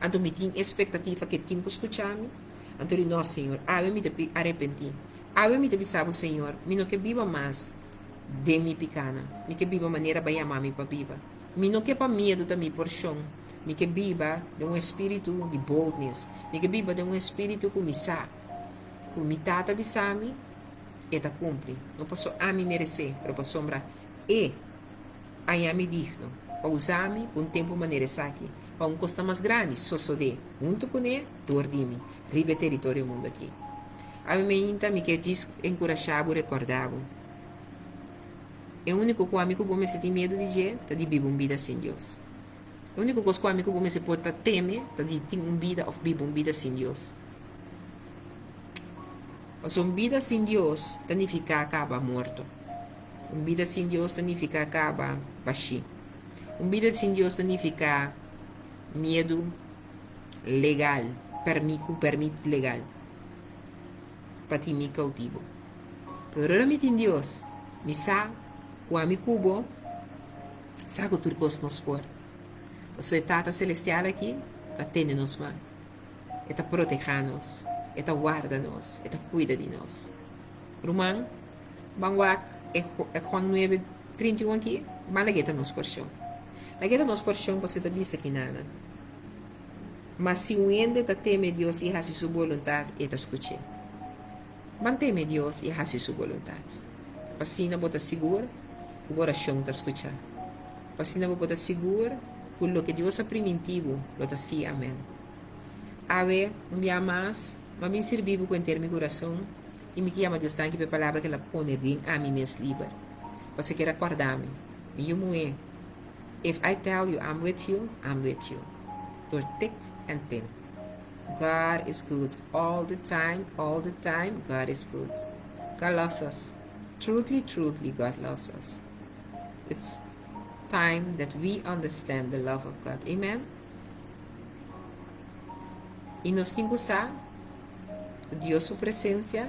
então me tem expectativa que tenho que escuchar-me. Então, não, Senhor, abre-me de arrepentir. Abre-me de pensar, Senhor, me não que viva mais de minha pecana. Me que viva maneira para amar-me para viva. Me não que para medo também por chão. Me que viva de um espírito de boldness. Me que viva de um espírito que me sabe. Que me trata de sabe e ta cumpre. Não posso a me merecer, mas posso sombra e a me digno. Para usar-me por um tempo maneira aqui. Para um costa mais grande, só de junto com ele, tordimi, ribe território mundo aqui. A mim me que diz encorajava, recordava. É o único coisa que eu me sentir medo de dizer, é de viver uma vida sem Deus. O único coisa que eu me se pode temer, é de ter uma vida ou viver uma vida sem Deus. Mas uma vida sem Deus significa acaba morto. Uma vida sem Deus significa acaba baixi. Uma vida sem Deus significa medo legal, permite legal. Para ti me cautivo. Pero ahora me tem Deus, me sabe, o amigo cubo, sabe o turcos nos por. A sua tata celestial aqui, está tendo nos mãos, está protegendo-nos. Eta guarda-nos, eta cuida de nós. Romão, Bangwak, é Juan 9, 31 aqui, mas lagueta nos porção. Lagueta nos porção, você está vista aqui nada. Mas se um ende está teme Deus e hace sua vontade, eta escute. Manteme Deus e hace sua vontade. Passina bota segura, o coração está escuchando. Passina bota segura, por lo que Deus é primitivo, lo está sim, amém. A ver, dia mais, mas me serviu com ter meu coração e me chama Deus tanque pela palavra que ela põe dentro a mim mesmo livre. Você quer acordar-me? Me moe. If I tell you I'm with you, I'm with you. Through thick and thin. God is good all the time, God is good. God loves us. Truly, God loves us. It's time that we understand the love of God. Amen? E nós temos que usar Deus sua presença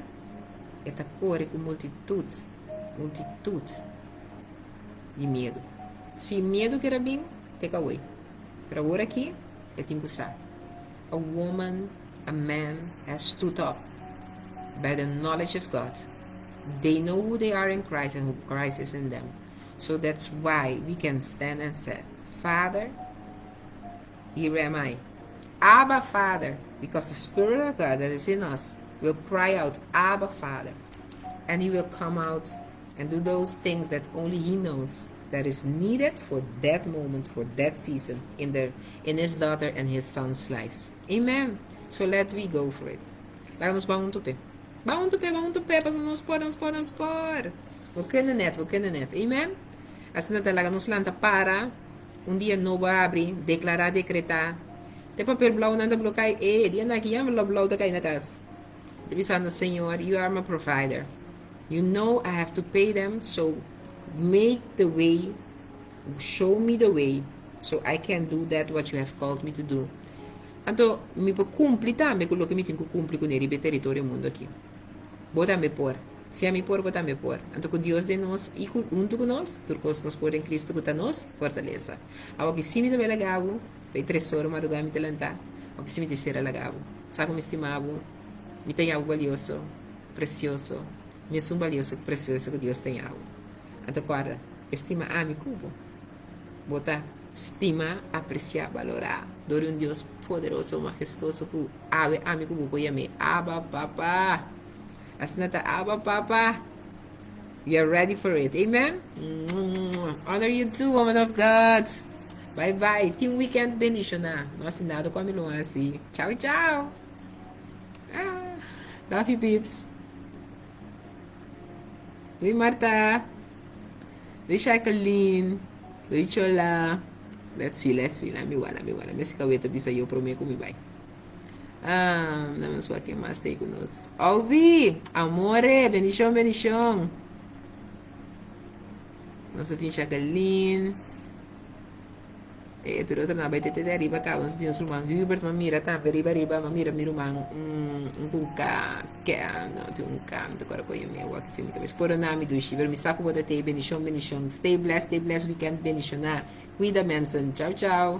e corre com multitude de medo. Se medo quer vir, take away. Para agora aqui, eu tenho que usar. A woman, a man has stood up by the knowledge of God They know who they are in Christ and who Christ is in them. So that's why we can stand and say, Father, here am I. Abba, Father, because the Spirit of God that is in us will cry out, Abba, Father. And He will come out and do those things that only He knows that is needed for that moment, for that season in His daughter and His son's lives. Amen. So let we go for it. Laat ons bangun tope. Bangun tope, pas ons por. We kunnen net. Amen. Assim na talaga nos lanta para dia novo abre, declarar, decretar. Te papel blau nanda bloqueio, dia na aqui, blau da cai na casa. Pensando, Senhor, you are my provider. You know I have to pay them, so make the way, show me the way, so I can do that what you have called me to do. Anto, mi può cumpli tambe quello che mi tengo cumpli con il territorio mundo aqui. Bota me por. Se a mi por, bota me por. Anto com Deus de nós e junto com nós, turcos nos por em Cristo que nos fortaleza. Ao que sim me deve lagavo, foi tresoro madrugada me telantar. Ao que sim me terceira lagavo. Sabe me estimavo, me tem algo valioso, precioso. Me é um valioso, precioso que Deus tem algo. Anto guarda, estima a mi cubo. Bota estima, apreciar, valorar. Dore um Deus poderoso, majestoso, que ave a mi cubo poi a me. Abba, Papa. Asnata, Abba, Papa. We are ready for it. Amen? Honor you too, woman of God. Bye-bye. Team Weekend benediction na. Assinado com a Miluansi. Tchau, tchau. Love you, peeps. Oi, Marta. Oi, Jacqueline. Oi, Chola. Let's see. Nami wala. Messi kaweta bisa yo prometo mi vai. Naman sua que mais tem conosco. Alvi, amore, bendición. Nossa tinha Jacqueline. Tu outro na baita te arriba cá, nós tínhamos o irmão Hubert, mamira também, riba, mamira, meu irmão, cá, que não, tem cá, não agora com meu, aqui filme também. Por o nome do Shiver, me saco botar te bendición. Stay blessed, we can bendicionar. Cuida, Manson. Tchau.